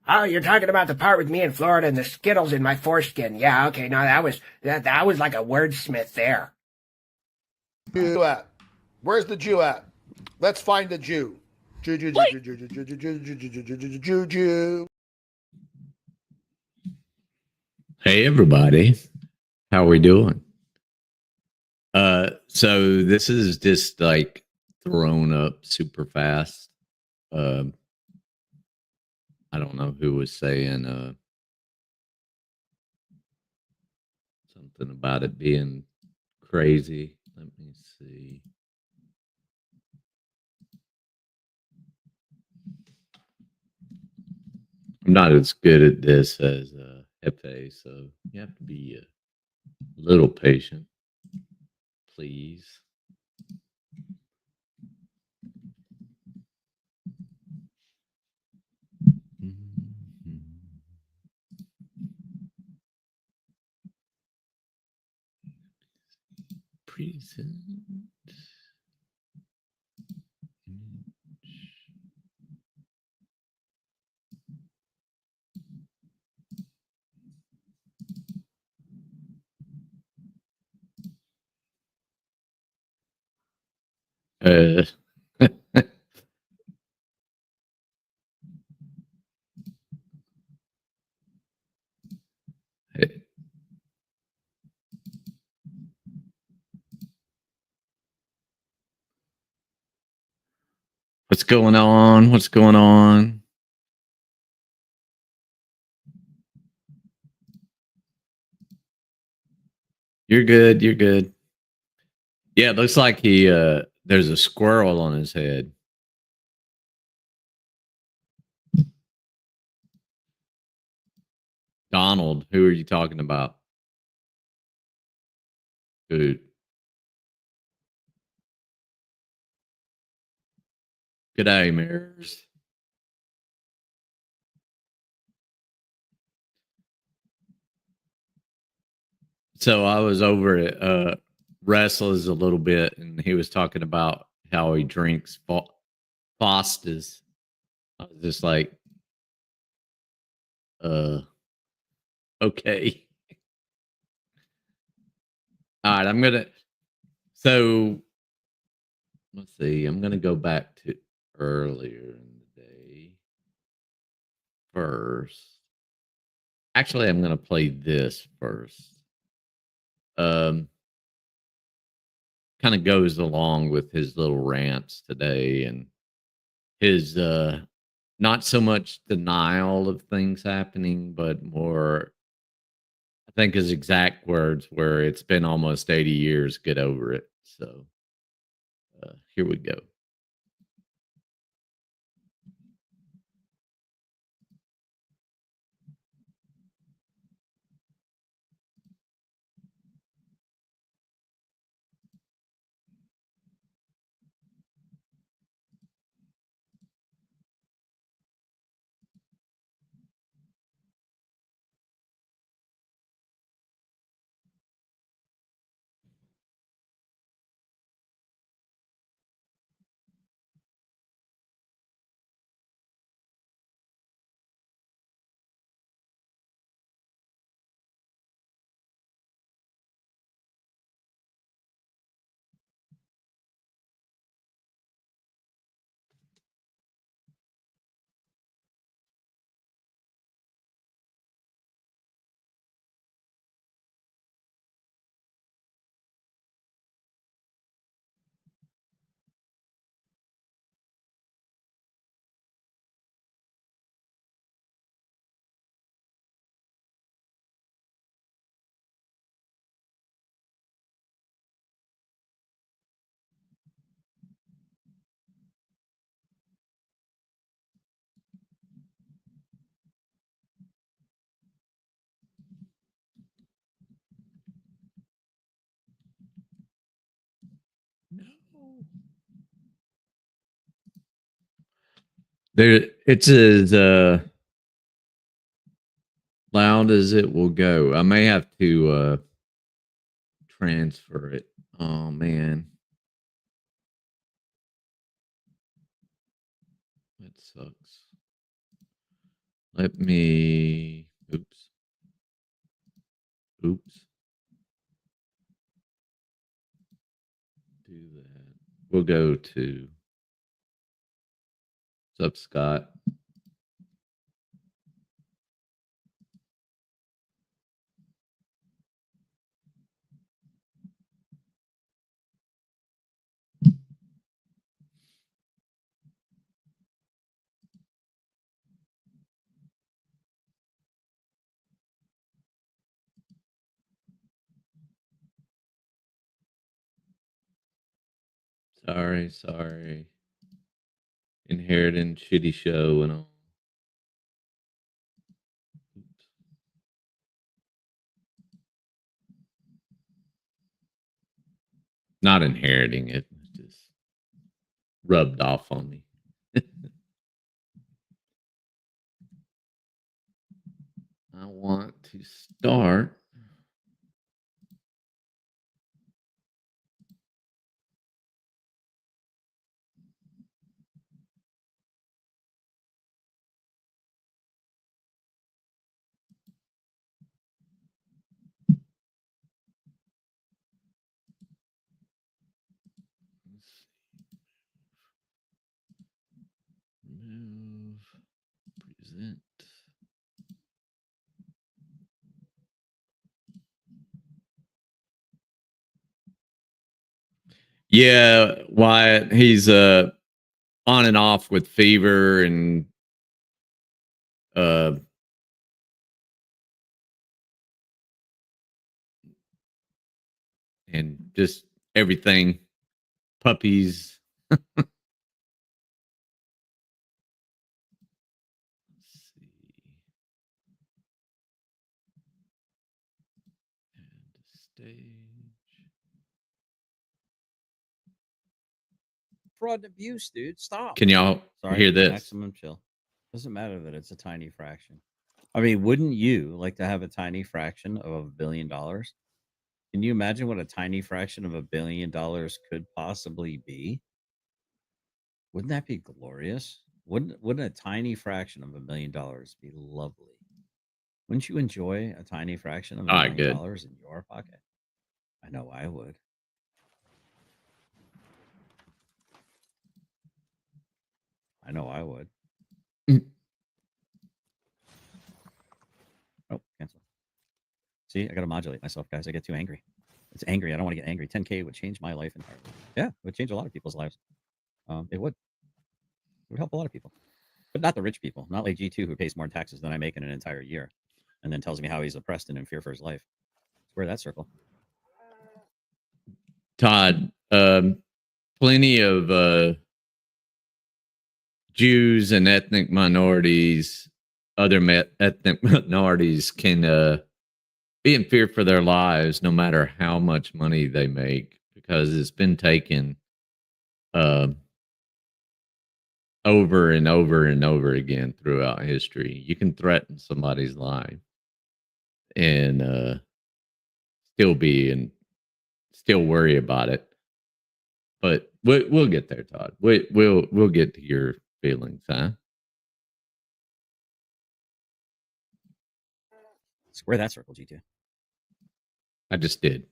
Oh, you're talking about the part with me in Florida and the Skittles in my foreskin. Yeah, okay, no, that was like a wordsmith there. Jew at? Where's the Jew at? Let's find the Jew. Jew, Jew, Jew, Jew, Jew, Jew, Jew, Jew, Jew, Jew, Jew, Jew, Jew, Jew. Hey everybody, how we doing? So this is just like thrown up super fast. I don't know who was saying something about it being crazy. Let me see. I'm not as good at this as Hefe, so you have to be a little patient, please. Present. Uh, what's going on? What's going on? You're good. You're good. Yeah, it looks like he there's a squirrel on his head. Donald, who are you talking about? Dude. Good day, mirrors. So I was over at Wrestlers a little bit, and he was talking about how he drinks Fostas. I was just like, okay. All right, so let's see, I'm gonna go back to earlier in the day first. Actually, I'm gonna play this first. Kind of goes along with his little rants today and his not so much denial of things happening, but more, I think his exact words were, it's been almost 80 years, get over it. So here we go. There, it's as loud as it will go. I may have to transfer it. Oh man, that sucks. Let me. Oops. Do that. We'll go to. What's up, Scott? Sorry. Inheriting shitty show and all. Oops. Not inheriting it, just rubbed off on me. I want to start. Move, present. Yeah, Wyatt, he's on and off with fever and just everything. Puppies. Let's see. And stage. Fraud and abuse, dude. Stop. Can y'all hear this? Maximum chill. Doesn't matter that it's a tiny fraction. I mean, wouldn't you like to have a tiny fraction of $1 billion? Can you imagine what a tiny fraction of $1 billion could possibly be? Wouldn't that be glorious? Wouldn't a tiny fraction of $1 million be lovely? Wouldn't you enjoy a tiny fraction of $1 million in your pocket? I know I would. I know I would. Oh, cancel. See, I got to modulate myself, guys. I get too angry. It's angry. I don't want to get angry. 10K would change my life entirely. Yeah, it would change a lot of people's lives. It would. It would help a lot of people. But not the rich people. Not like G2, who pays more taxes than I make in an entire year and then tells me how he's oppressed and in fear for his life. Square that circle. Todd, plenty of Jews and ethnic minorities, other ethnic minorities can be in fear for their lives no matter how much money they make, because it's been taken over and over and over again throughout history. You can threaten somebody's life and still worry about it. But we'll get there, Todd. We'll get to your feelings, huh? Square that circle, G2. I just did.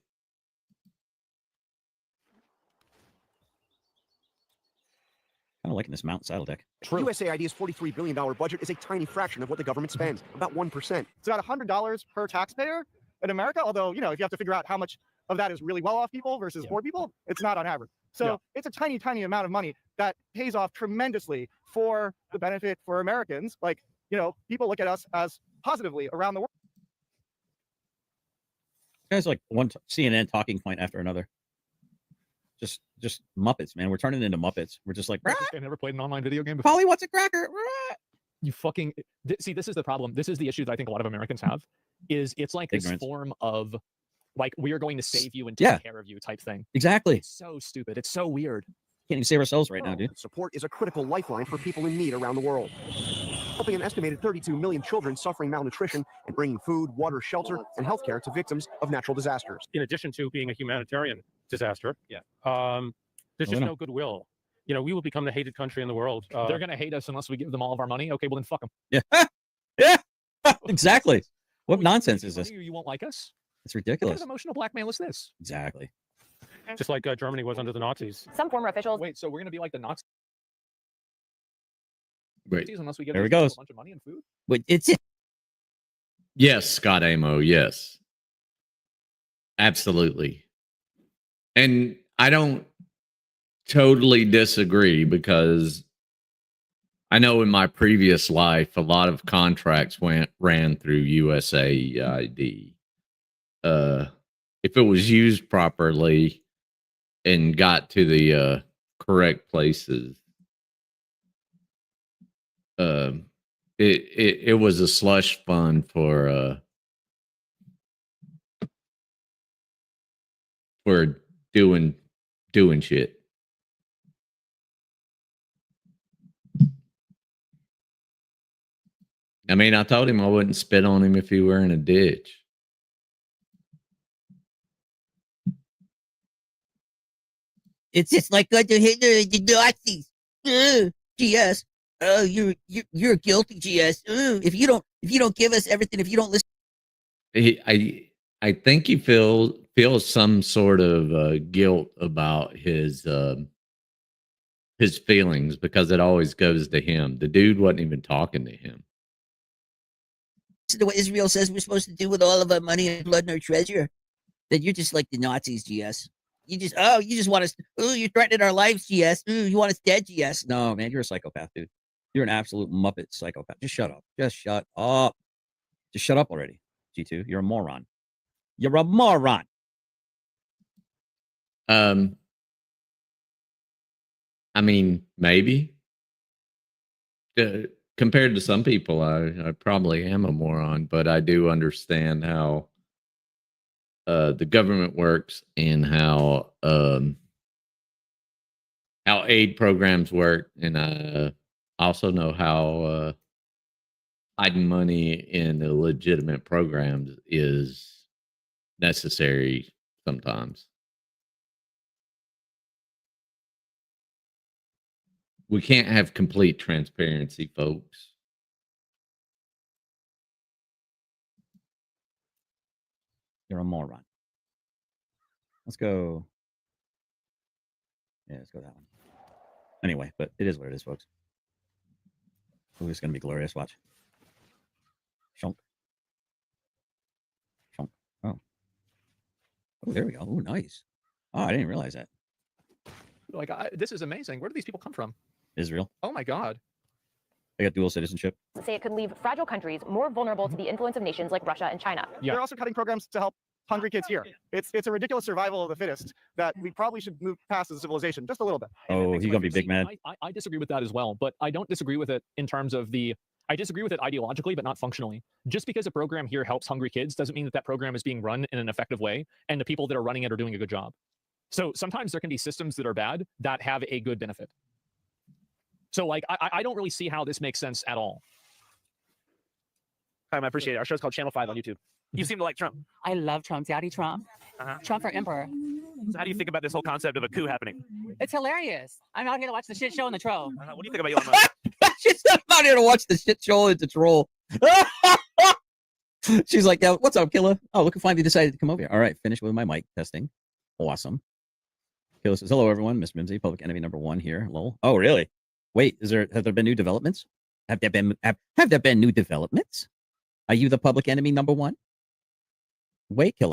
Kind of liking this mount saddle deck. True. USAID's $43 billion budget is a tiny fraction of what the government spends, about 1%. It's about $100 per taxpayer in America, although, if you have to figure out how much of that is really well-off people versus poor people, it's not on average. So it's a tiny, tiny amount of money that pays off tremendously for the benefit for Americans. Like, people look at us as positively around the world. Guys, like one CNN talking point after another. Just Muppets, man. We're turning into Muppets. We're just like, I never played an online video game before. Polly, what's a cracker? You fucking see. This is the problem. This is the issue that I think a lot of Americans have. Is it's like Ignorance. This form of like, we are going to save you and take care of you type thing. Exactly. It's so stupid. It's so weird. Can't even save ourselves right now, dude. Support is a critical lifeline for people in need around the world, helping an estimated 32 million children suffering malnutrition and bringing food, water, shelter, and healthcare to victims of natural disasters. In addition to being a humanitarian disaster, there's just no goodwill. We will become the hated country in the world. They're going to hate us unless we give them all of our money. Okay, well then fuck them. Yeah. Exactly. What We nonsense give is you this? money or you won't like us. It's What kind ridiculous. of emotional blackmail is this? Exactly. Just like Germany was under the Nazis. Some former officials. Wait, so we're gonna be like the Nazis Wait. unless we give There these he people goes. a bunch of money and food? But it's Yes, Scott Amo. Yes, absolutely. And I don't totally disagree because I know in my previous life, a lot of contracts ran through USAID. If it was used properly and got to the correct places, it was a slush fund for doing shit. I mean, I told him I wouldn't spit on him if he were in a ditch. It's just like going to Hitler and the Nazis. GS. Oh, you're guilty, GS. If you don't give us everything, if you don't listen. I think he feels some sort of guilt about his feelings because it always goes to him. The dude wasn't even talking to him. To what Israel says we're supposed to do with all of our money and blood and our treasure, then you're just like the Nazis, GS. You just want us. You're threatening our lives, GS. You want us dead, GS. no, man. You're a psychopath, dude. You're an absolute Muppet psychopath. Just shut up. Just shut up. Just shut up already. G2, you're a moron. You're a moron. I mean, maybe. Compared to some people, I probably am a moron, but I do understand how the government works and how aid programs work, and I also know how hiding money in illegitimate programs is necessary sometimes. We can't have complete transparency, folks. You're a moron. Let's go. Yeah, let's go that one. Anyway, but it is what it is, folks. Ooh, it's going to be glorious. Watch. Shunk. Shunk. Oh. Oh, there we go. Oh, nice. Oh, I didn't realize that. Like, this is amazing. Where do these people come from? Israel. Oh my God. They got dual citizenship. Say it could leave fragile countries more vulnerable to the influence of nations like Russia and China. Yeah. They're also cutting programs to help hungry kids here. It's a ridiculous survival of the fittest that we probably should move past as a civilization just a little bit. Oh, he's going to be big mad. I disagree with that as well, but I don't disagree with it in terms of I disagree with it ideologically, but not functionally. Just because a program here helps hungry kids doesn't mean that that program is being run in an effective way and the people that are running it are doing a good job. So sometimes there can be systems that are bad that have a good benefit. So like, I don't really see how this makes sense at all. I appreciate it. Our show's called Channel 5 on YouTube. You seem to like Trump. I love Trump. Daddy Trump. Trump for emperor. So how do you think about this whole concept of a coup happening? It's hilarious. I'm out here to watch the shit show and the troll. What do you think about Elon Musk? She's out here to watch the shit show and the troll. She's like, yeah, what's up, Killa? Oh, look who finally decided to come over here. All right, finished with my mic testing. Awesome. Killa says, hello, everyone. Miss Mimsy, public enemy number 1 here. Lol. Oh, really? Wait, have there been new developments? Have there been new developments? Are you the public enemy number 1? Wait, Killa.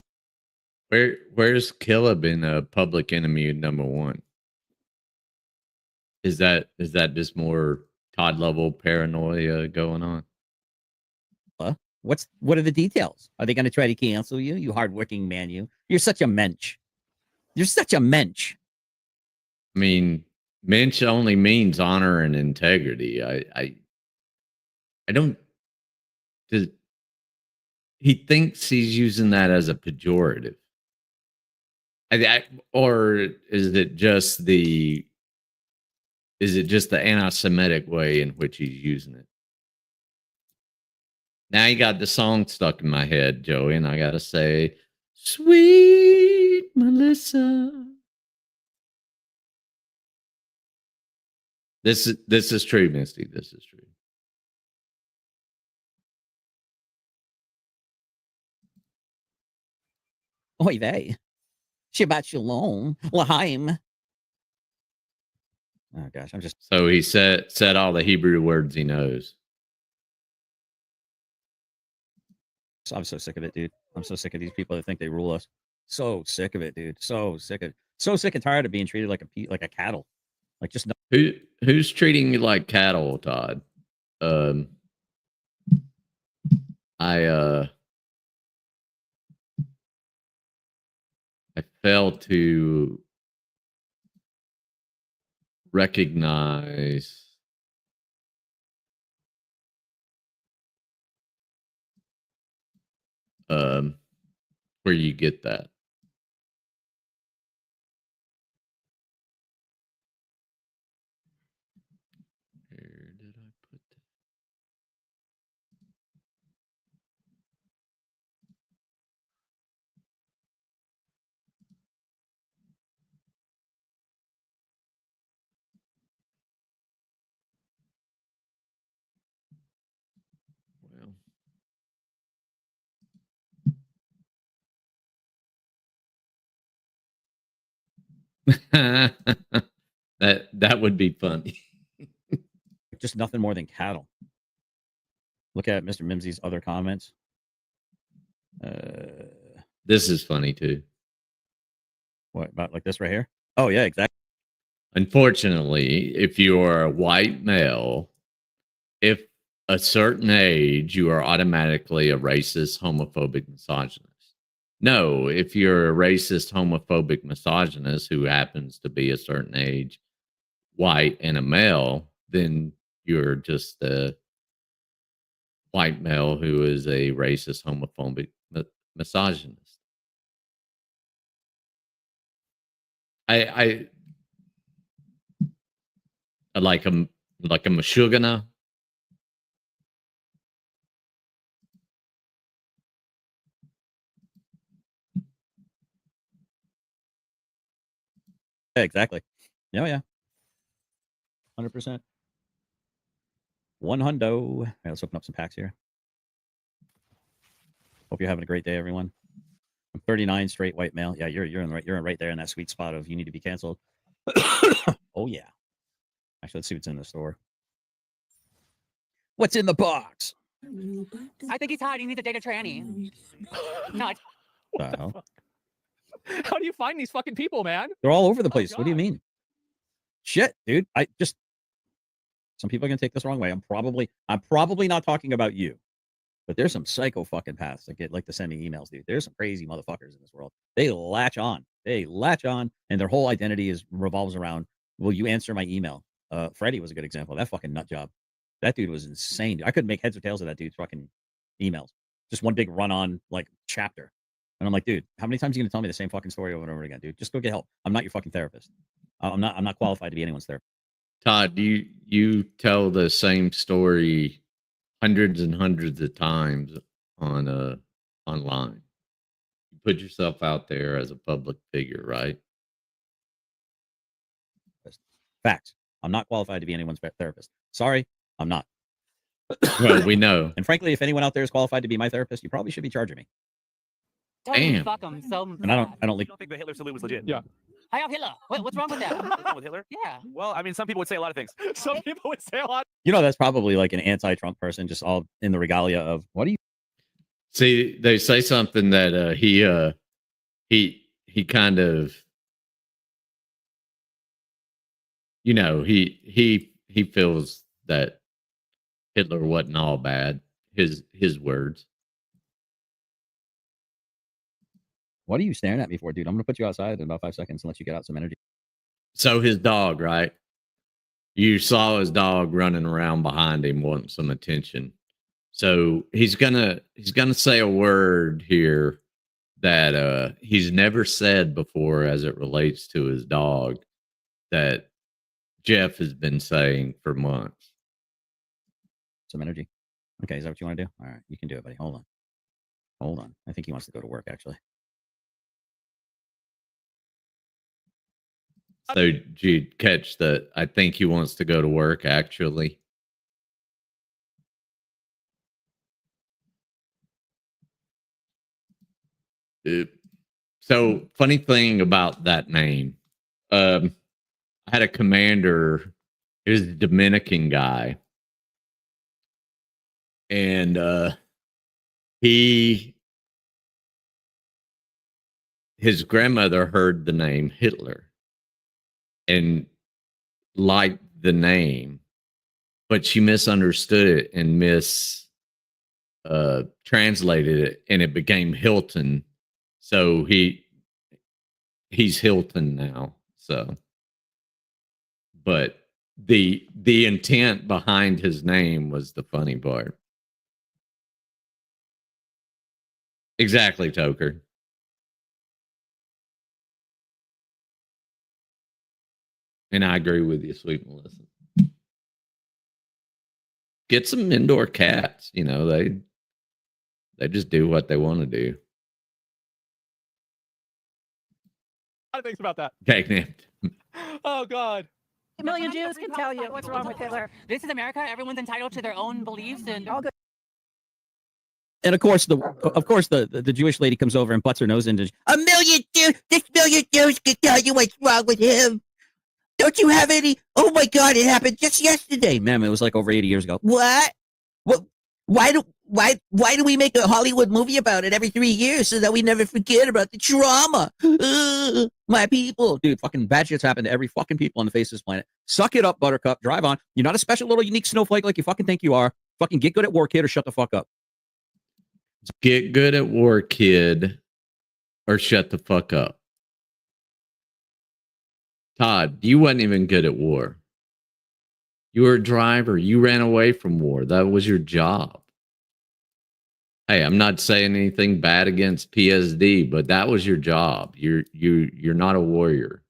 Where's Killa been a public enemy number 1? Is that just more Todd level paranoia going on? What are the details? Are they going to try to cancel you? You hardworking man, you're such a mensch. You're such a mensch. I mean, mensch only means honor and integrity. I don't. He thinks he's using that as a pejorative. Or is it just the anti-Semitic way in which he's using it? Now you got the song stuck in my head, Joey, and I gotta say, "Sweet Melissa." This is true, Misty. This is true. Oy vey. Shabbat shalom. Lahaim. Oh gosh, I'm just So he said all the Hebrew words he knows. I'm so sick of it, dude. I'm so sick of these people that think they rule us. So sick of it, dude. So sick and tired of being treated like a cattle. Like just no. Who's treating you like cattle, Todd? I fail to recognize where you get that. Where did I put that? Well, that would be funny. Just nothing more than cattle. Look at Mr. Mimsy's other comments. This is funny too. What about like this right here? Oh yeah, exactly. Unfortunately, if you are a white male, if a certain age, you are automatically a racist, homophobic, misogynist. No, if you're a racist, homophobic, misogynist who happens to be a certain age, white, and a male, then you're just a white male who is a racist, homophobic, misogynist. I like a Meshuggah. Yeah, exactly. Oh yeah. 100%. 100. Right, let's open up some packs here. Hope you're having a great day, everyone. I'm 39, straight white male. Yeah, you're right there in that sweet spot of you need to be canceled. Oh yeah. Actually, let's see what's in the store. What's in the box? I think he's hiding. He needs a data tranny. No, How do you find these fucking people, man? They're all over the place. What do you mean? Shit, dude. Some people are gonna take this the wrong way. I'm probably not talking about you, but there's some psycho fucking paths that get like to send me emails, dude. There's some crazy motherfuckers in this world. They latch on, and their whole identity revolves around, will you answer my email? Freddie was a good example. That fucking nut job. That dude was insane. I couldn't make heads or tails of that dude's fucking emails. Just one big run-on like chapter. And I'm like, dude, how many times are you gonna tell me the same fucking story over and over again, dude? Just go get help. I'm not your fucking therapist. I'm not qualified to be anyone's therapist. Todd, you tell the same story hundreds and hundreds of times on online. You put yourself out there as a public figure, right? Facts. I'm not qualified to be anyone's therapist. Sorry, I'm not. Well, we know. And frankly, if anyone out there is qualified to be my therapist, you probably should be charging me. Damn. Fuck him. So And I don't You don't think the Hitler salute was legit? Yeah. I have Hitler. What's wrong with that? What's wrong with Hitler? Yeah. Well, I mean, some people would say a lot of things. Some people would say a lot. You know, that's probably like an anti-Trump person, just all in the regalia of what do you See, they say something that he kind of, you know, he feels that Hitler wasn't all bad. His words. What are you staring at me for, dude? I'm gonna put you outside in about 5 seconds and let you get out some energy. So his dog, right? You saw his dog running around behind him wanting some attention. So he's gonna say a word here that he's never said before as it relates to his dog that Jeff has been saying for months. Some energy. Okay, is that what you want to do? All right, you can do it, buddy. Hold on. I think he wants to go to work, actually. So did you catch that? I think he wants to go to work, actually. So funny thing about that name, I had a commander. He was a Dominican guy, and his grandmother heard the name Hitler and liked the name, but she misunderstood it and translated it, and it became Hilton. So he's Hilton now. So, but the intent behind his name was the funny part. Exactly, Toker. And I agree with you, sweet Melissa. Get some indoor cats. You know, they just do what they want to do. A lot of things about that. Okay, named. Oh God. A million Jews can tell you what's wrong with Hitler. This is America. Everyone's entitled to their own beliefs and all good. And of course, the Jewish lady comes over and butts her nose into a million Jews. This million Jews can tell you what's wrong with him. Don't you have any? Oh my God! It happened just yesterday, ma'am. It was like over 80 years ago. What? Why do we make a Hollywood movie about it every 3 years so that we never forget about the trauma? My people, dude. Fucking bad shit's happened to every fucking people on the face of this planet. Suck it up, Buttercup. Drive on. You're not a special little unique snowflake like you fucking think you are. Fucking get good at war, kid, or shut the fuck up. Get good at war, kid, or shut the fuck up. Todd, you wasn't even good at war. You were a driver. You ran away from war. That was your job. Hey, I'm not saying anything bad against PSD, but that was your job. You're not a warrior.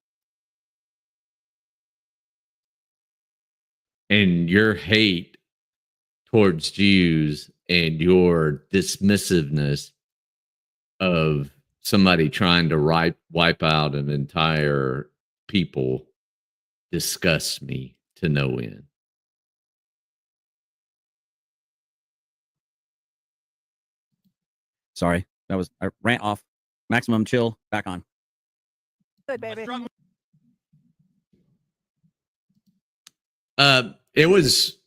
And your hate towards Jews and your dismissiveness of somebody trying to wipe out an entire people disgusts me to no end. Sorry, that was a rant off. Maximum chill. Back on. Good, baby. It was.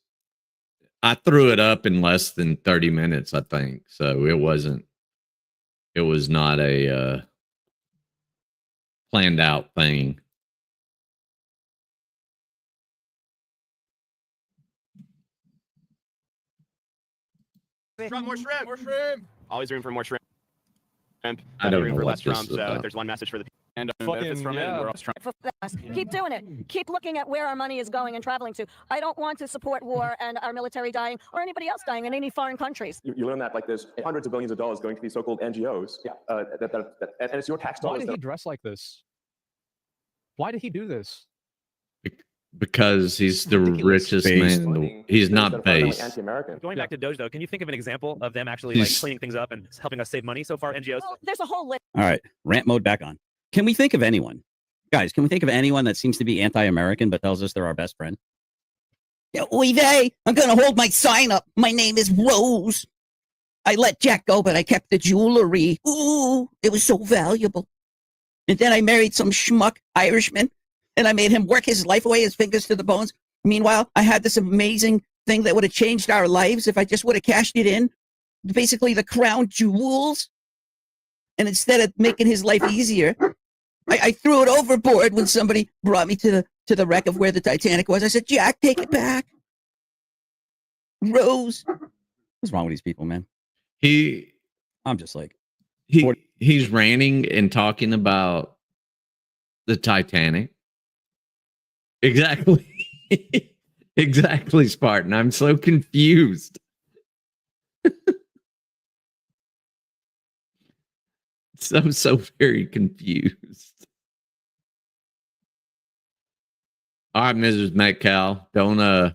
I threw it up in less than 30 minutes, I think. So it wasn't. It was not a planned out thing. More shrimp. More shrimp. Always room for more shrimp. I don't room know for what less this Trump. is So about. there's one message for the and Fucking, from yeah. it. We're all trying. Keep doing it. Keep looking at where our money is going and traveling to. I don't want to support war and our military dying or anybody else dying in any foreign countries. You learn that like there's hundreds of billions of dollars going to these so-called NGOs. Yeah. And it's your tax Why dollars. did he dress like this? Why did he do this? Because he's the Ridiculous. richest man in the. He's not base. Anti-American. Going back to Doge, though, can you think of an example of them actually like cleaning things up and helping us save money so far? NGOs. Well, there's a whole list. All right, rant mode back on. Can we think of anyone, guys? Can we think of anyone that seems to be anti-American but tells us they're our best friend? Yeah, oy vey, I'm gonna hold my sign up. My name is Rose. I let Jack go, but I kept the jewelry. Ooh, it was so valuable. And then I married some schmuck Irishman, and I made him work his life away, his fingers to the bones. Meanwhile, I had this amazing thing that would have changed our lives if I just would have cashed it in. Basically, the crown jewels. And instead of making his life easier, I threw it overboard when somebody brought me to the wreck of where the Titanic was. I said, Jack, take it back. Rose. What's wrong with these people, man? I'm just like... He's ranting and talking about the Titanic. Exactly. Exactly, Spartan. I'm so confused. I'm so very confused. All right, Mrs. Metcalf, don't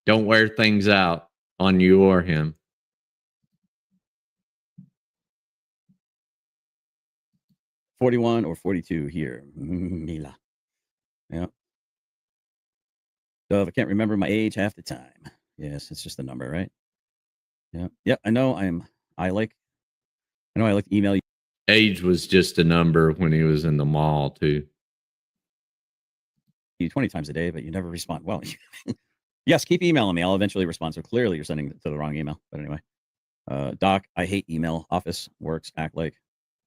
wear things out on you or him. $41 or $42 here. Mila. Yeah. Dove, I can't remember my age half the time. Yes, it's just a number, right? Yeah. Yeah, I know I like to email you. Age was just a number when he was in the mall, too. You 20 times a day, but you never respond. Well, yes, keep emailing me. I'll eventually respond. So clearly you're sending it to the wrong email. But anyway, Doc, I hate email. Office works. Act like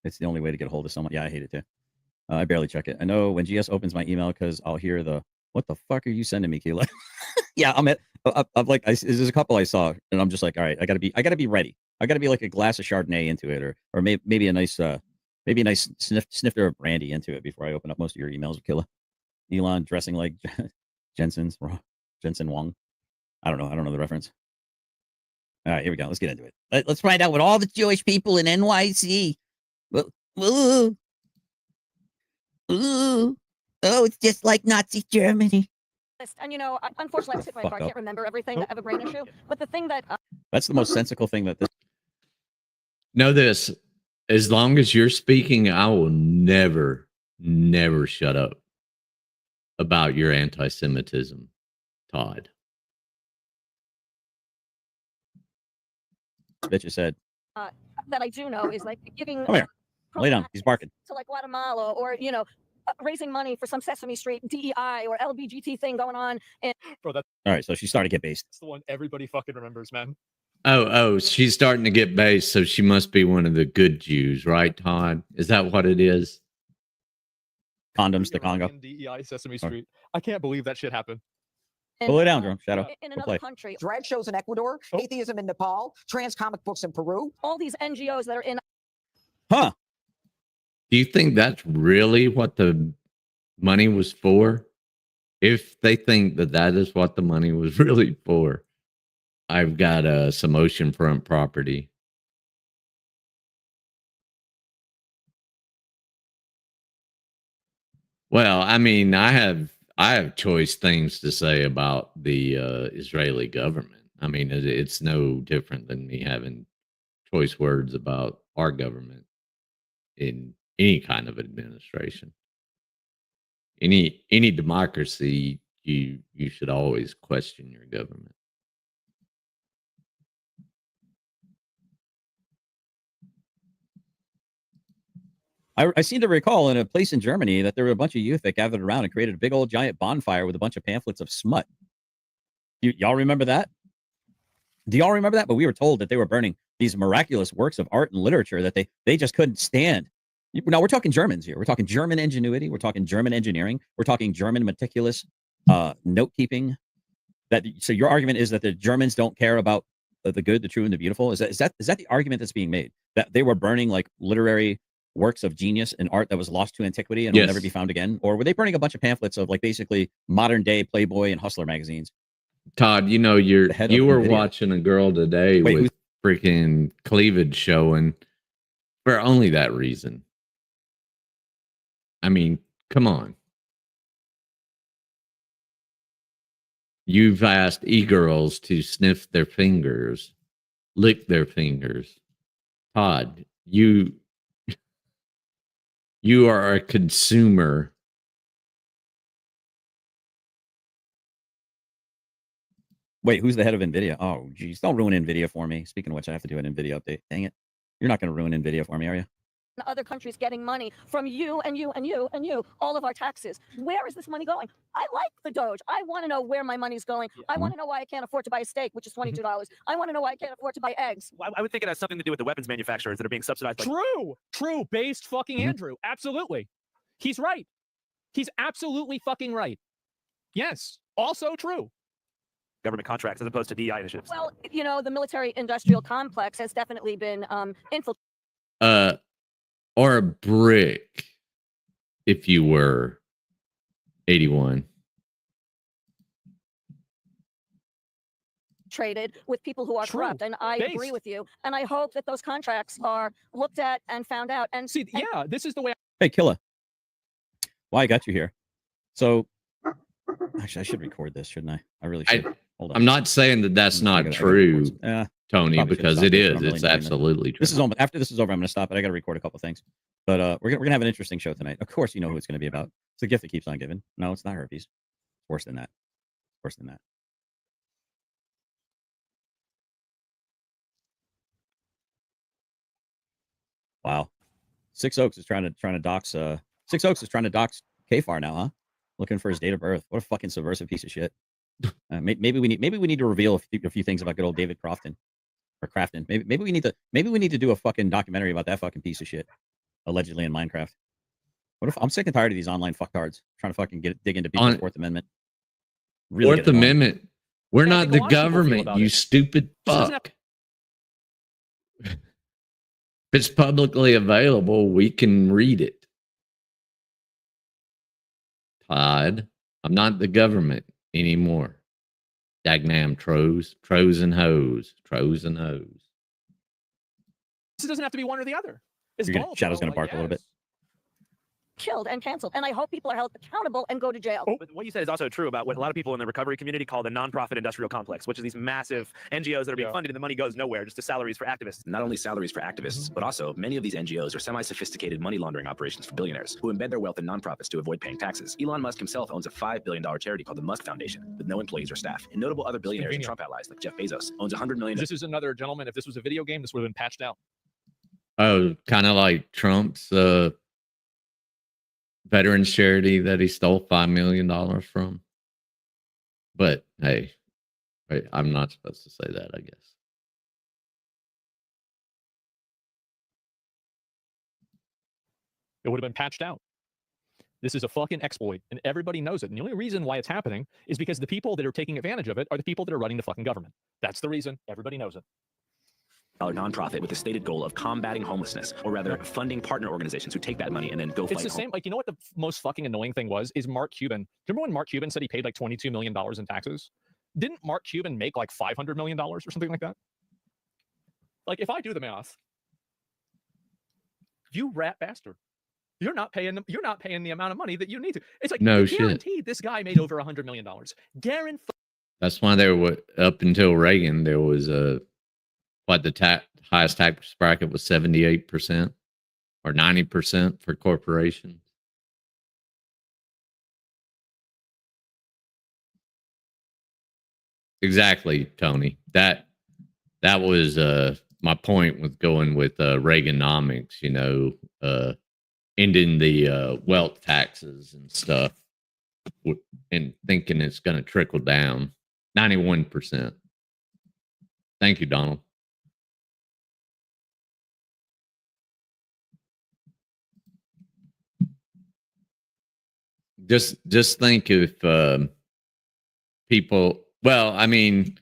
it's the only way to get a hold of someone. Yeah, I hate it too. I barely check it. I know when GS opens my email because I'll hear the, what the fuck are you sending me, Keela? Yeah, I'm like, there's a couple I saw, and I'm just like, all right, I gotta be ready. I gotta be like a glass of Chardonnay into it, or maybe a nice snifter of brandy into it before I open up most of your emails, Keela. Elon dressing like Jensen Wong. I don't know the reference. All right, here we go. Let's get into it. Let's find out what all the Jewish people in NYC. Ooh, oh, it's just like Nazi Germany. And unfortunately, I'm sick of my car. I can't remember everything. I have a brain issue. But the thing that that's the most sensical thing that this. Know this: as long as you're speaking, I will never shut up about your anti-Semitism, Todd. Bitch, you said. That I do know is like giving. Come here. Lay down. He's barking. To like Guatemala, or raising money for some Sesame Street DEI or LBGT thing going on. Bro, that's all right. So she's starting to get based. That's the one everybody fucking remembers, man. Oh, she's starting to get based, so she must be one of the good Jews, right, Todd? Is that what it is? Condoms to Congo. DEI Sesame Street. I can't believe that shit happened. Pull it down, Jerome. Shadow. In another country. Drag shows in Ecuador, atheism in Nepal, trans comic books in Peru. All these NGOs that are in. Huh. Do you think that's really what the money was for? If they think that is what the money was really for, I've got some oceanfront property. Well, I mean, I have choice things to say about the Israeli government. I mean, it's no different than me having choice words about our government in any kind of administration. Any democracy, you should always question your government. I seem to recall in a place in Germany that there were a bunch of youth that gathered around and created a big old giant bonfire with a bunch of pamphlets of smut. Y'all remember that? Do y'all remember that? But we were told that they were burning these miraculous works of art and literature that they just couldn't stand. Now we're talking Germans here. We're talking German ingenuity. We're talking German engineering. We're talking German meticulous note keeping. So your argument is that the Germans don't care about the good, the true, and the beautiful. Is that the argument that's being made? That they were burning like literary works of genius and art that was lost to antiquity and will never be found again? Or were they burning a bunch of pamphlets of like basically modern day Playboy and Hustler magazines? Todd, you were watching a girl today with freaking cleavage showing for only that reason. I mean, come on. You've asked e-girls to sniff their fingers, lick their fingers. Todd, you are a consumer. Wait, who's the head of NVIDIA? Oh, geez. Don't ruin NVIDIA for me. Speaking of which, I have to do an NVIDIA update. Dang it. You're not going to ruin NVIDIA for me, are you? Other countries getting money from you and you and you and you, all of our taxes. Where is this money going? I like the Doge. I want to know where my money's going. I want to know why I can't afford to buy a steak, which is $22. I want to know why I can't afford to buy eggs. I would think it has something to do with the weapons manufacturers that are being subsidized. True. Based fucking Andrew. Absolutely. He's right. He's absolutely fucking right. Yes. Also true. Government contracts as opposed to DI initiatives. Well, the military-industrial complex has definitely been infiltrated. Or a brick, if you were 81. Traded with people who are corrupt, and I agree with you. And I hope that those contracts are looked at and found out. And see, yeah, this is the way. Hey, Killa. Why I got you here? So, actually, I should record this, shouldn't I? I really should. Hold on. I'm not saying that that's not true, Tony, because it is. It's absolutely true. This is after this is over. I'm going to stop it. I got to record a couple things, but we're gonna have an interesting show tonight. Of course, you know who it's going to be about. It's the gift that keeps on giving. No, it's not herpes. Worse than that. Worse than that. Wow. Six Oaks is trying to dox. Six Oaks is trying to dox Kfar now, huh? Looking for his date of birth. What a fucking subversive piece of shit. Maybe we need to reveal a few things about good old David Crofton or Crafton. Maybe we need to do a fucking documentary about that fucking piece of shit, allegedly in Minecraft. What if I'm sick and tired of these online fucktards trying to fucking dig into people's Fourth Amendment? Really Fourth Amendment. We're Yeah, I not think a the lot of people feel government, about you it. stupid This doesn't have- fuck. If it's publicly available, we can read it. Todd, I'm not the government anymore. Dagnam tros and hoes. This doesn't have to be one or the other. It's both. Shadow's though, gonna bark a little bit. Killed and canceled. And I hope people are held accountable and go to jail. But what you said is also true about what a lot of people in the recovery community call the nonprofit industrial complex, which is these massive NGOs that are being funded and the money goes nowhere, just to salaries for activists. Not only salaries for activists, but also many of these NGOs are semi-sophisticated money laundering operations for billionaires who embed their wealth in nonprofits to avoid paying taxes. Elon Musk himself owns a $5 billion charity called the Musk Foundation with no employees or staff. And notable other billionaires and Trump allies like Jeff Bezos owns $100 million. This is another gentleman. If this was a video game, this would have been patched out. Oh, kind of like Trump's veterans charity that he stole $5 million from. But hey, I'm not supposed to say that, I guess. It would have been patched out. This is a fucking exploit, and everybody knows it. And the only reason why it's happening is because the people that are taking advantage of it are the people that are running the fucking government. That's the reason. Everybody knows it. Nonprofit with the stated goal of combating homelessness, or rather funding partner organizations who take that money and then go fight. It's the same. Like, you know what the most fucking annoying thing was? Is Mark Cuban. Remember when Mark Cuban said he paid like $22 million in taxes? Didn't Mark Cuban make like $500 million or something like that? Like, if I do the math, you rat bastard, you're not paying them. You're not paying the amount of money that you need to. It's like, No shit. guaranteed this guy made over $100 million. Guaranteed. That's why there were, up until Reagan, there was the highest tax bracket was 78% or 90% for corporations. Exactly, Tony. That was my point with going with Reaganomics, you know, ending the wealth taxes and stuff and thinking it's going to trickle down. 91%. Thank you, Donald. Just think if people, well, I mean,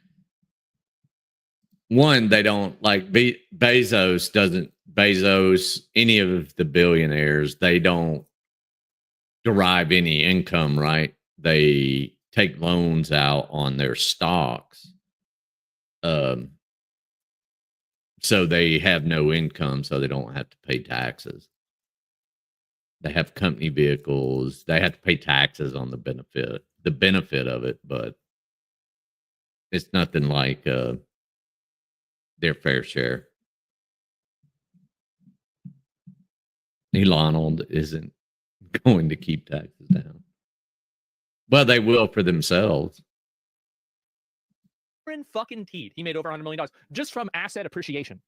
one, they don't like Bezos, any of the billionaires, they don't derive any income, right? They take loans out on their stocks. So they have no income, so they don't have to pay taxes. They have company vehicles. They have to pay taxes on the benefit of it, but it's nothing like their fair share. Elon isn't going to keep taxes down. Well, they will for themselves. In fucking teeth, he made over $100 million just from asset appreciation.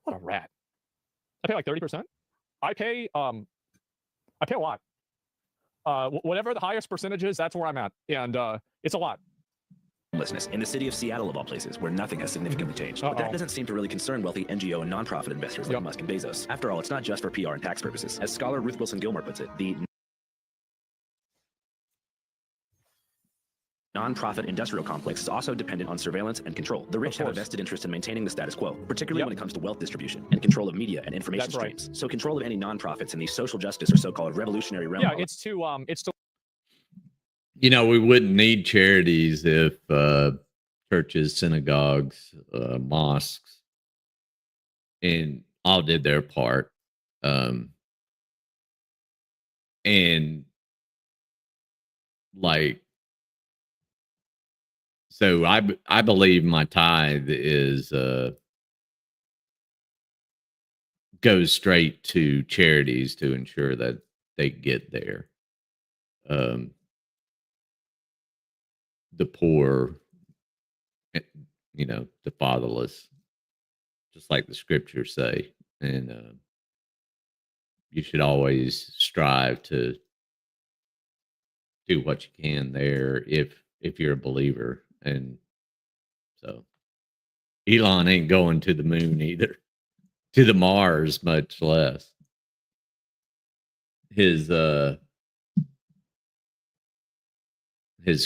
What a rat! I pay like 30%. I pay a lot. Whatever the highest percentage is, that's where I'm at, and it's a lot. Homelessness in the city of Seattle, of all places, where nothing has significantly changed. But that doesn't seem to really concern wealthy NGO and nonprofit investors like Musk and Bezos. After all, it's not just for PR and tax purposes. As scholar Ruth Wilson Gilmore puts it, the nonprofit industrial complex is also dependent on surveillance and control. The rich have a vested interest in maintaining the status quo, particularly when it comes to wealth distribution and control of media and information streams. So control of any nonprofits in the social justice or so-called revolutionary realm. Yeah, it's to You know, we wouldn't need charities if churches, synagogues, mosques, and all did their part. And like, so I believe my tithe is goes straight to charities to ensure that they get there. The poor, you know, the fatherless, just like the scriptures say. And you should always strive to do what you can there if you're a believer. And so Elon ain't going to the moon either, to the Mars, much less. His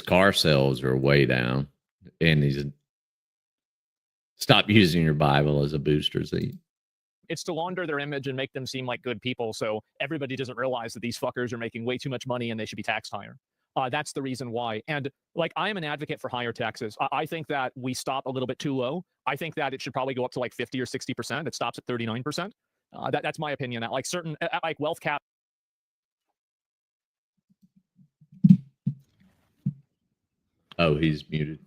car sales are way down, and he's stop using your Bible as a booster seat. It's to launder their image and make them seem like good people, so everybody doesn't realize that these fuckers are making way too much money and they should be taxed higher. That's the reason why. And like, I am an advocate for higher taxes. I think that we stop a little bit too low. I think that it should probably go up to like 50 or 60%. It stops at 39%. That's my opinion. Like certain like wealth cap. Oh, he's muted.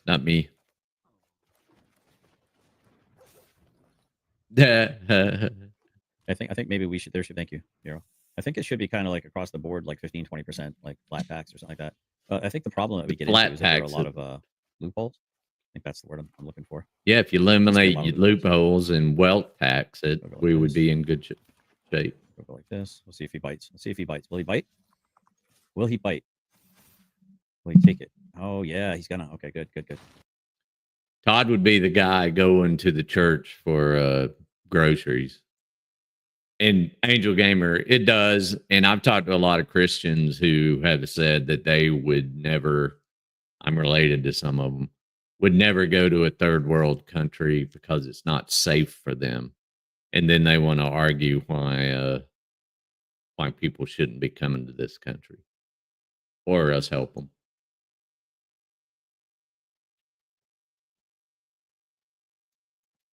Not me. I think maybe we should. Thank you, Hero. I think it should be kind of like across the board, like 15-20%, like flat tax or something like that. I think the problem that we get into is that there are a lot of loopholes. I think that's the word I'm looking for. Yeah, if you eliminate your loopholes and wealth tax it, we would be in good shape. We'll go like this. We'll see if he bites. Let's see if he bites. Will he bite? Will he bite? Will he take it? Oh yeah, he's gonna. Okay, good. Todd would be the guy going to the church for groceries. And Angel Gamer, it does. And I've talked to a lot of Christians who have said that they would never, I'm related to some of them, would never go to a third world country because it's not safe for them. And then they want to argue why people shouldn't be coming to this country or us help them.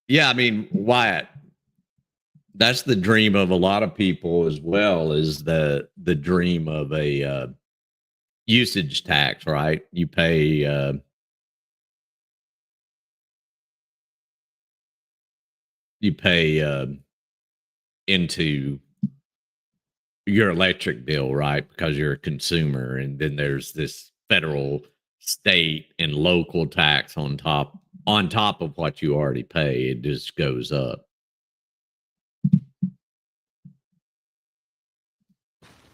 Yeah, I mean, Wyatt, that's the dream of a lot of people as well, is the dream of a usage tax, right? You pay into your electric bill, right? Because you're a consumer, and then there's this federal, state, and local tax on top of what you already pay. It just goes up.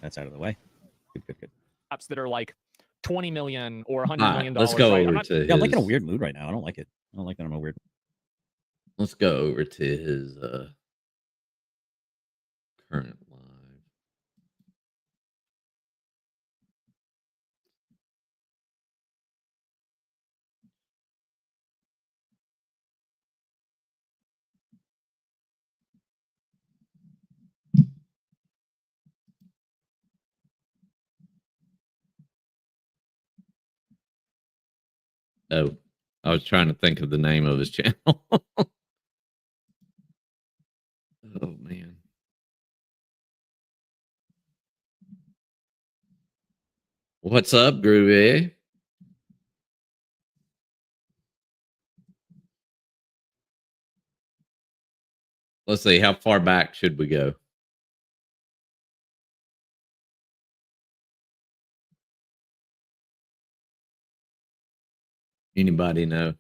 That's out of the way. Good. Apps that are like 20 million or 100 million dollars. Let's go right? over to his... I'm like in a weird mood right now. I don't like it. I don't like that I'm in a weird. Let's go over to his current live. Oh, I was trying to think of the name of his channel. Oh, man. What's up, Groovy? Let's see, how far back should we go? Anybody know?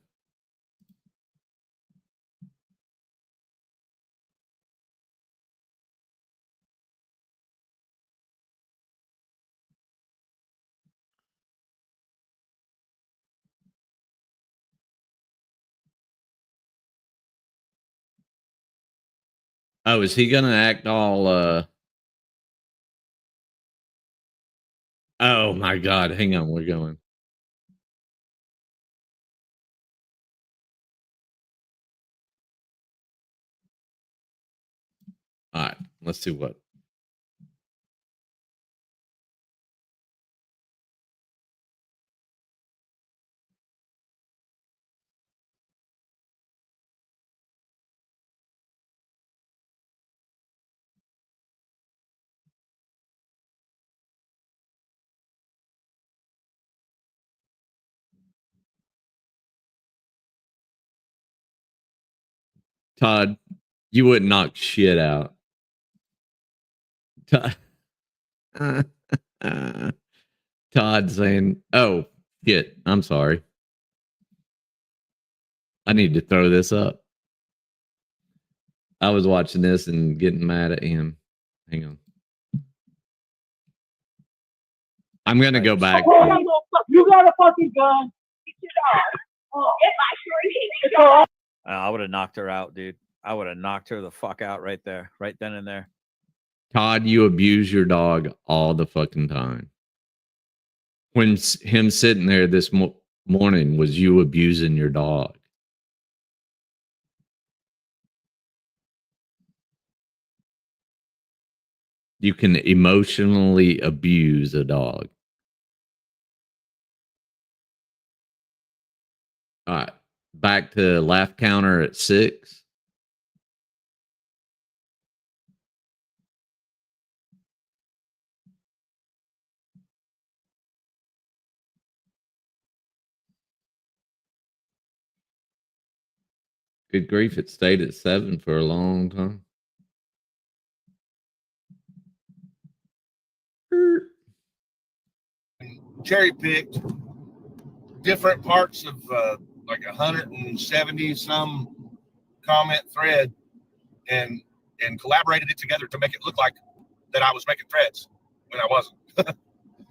Oh, is he gonna act all oh my god, hang on, we're going. All right, let's see what. Todd, you wouldn't knock shit out. Todd, Todd saying, oh, shit, I'm sorry. I need to throw this up. I was watching this and getting mad at him. Hang on. I'm going to go back. You got a fucking gun. Get your dog. Oh, if I sure did. I would have knocked her out, dude. I would have knocked her the fuck out right there, right then and there. Todd, you abuse your dog all the fucking time. When him sitting there this morning was you abusing your dog. You can emotionally abuse a dog. All right. Back to laugh counter at 6. Good grief, it stayed at 7 for a long time. Cherry picked different parts of like 170 some comment thread and collaborated it together to make it look like that I was making threads when I wasn't.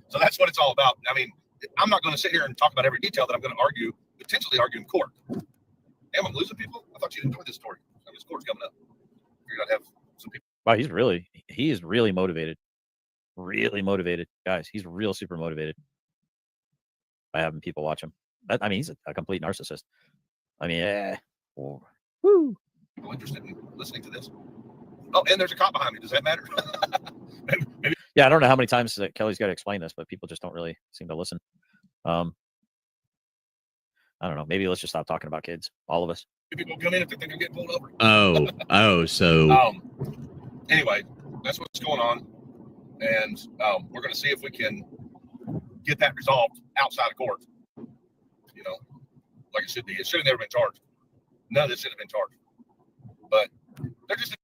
So that's what it's all about. I mean, I'm not going to sit here and talk about every detail that I'm going to potentially argue in court. Damn, I'm losing people. I thought you'd enjoy this story. This court's coming up. You're gonna have some people. Wow, he is really motivated. Really motivated, guys. He's real super motivated by having people watch him. I mean, he's a complete narcissist. I mean, woo. People interested in listening to this. Oh, and there's a cop behind me. Does that matter? maybe. Yeah, I don't know how many times that Kelly's got to explain this, but people just don't really seem to listen. I don't know. Maybe let's just stop talking about kids. All of us. People come in if they think I'm getting pulled over. So. Anyway, that's what's going on, and we're going to see if we can get that resolved outside of court. You know, like it should be. It should have never been charged. None of this should have been charged. But they're just.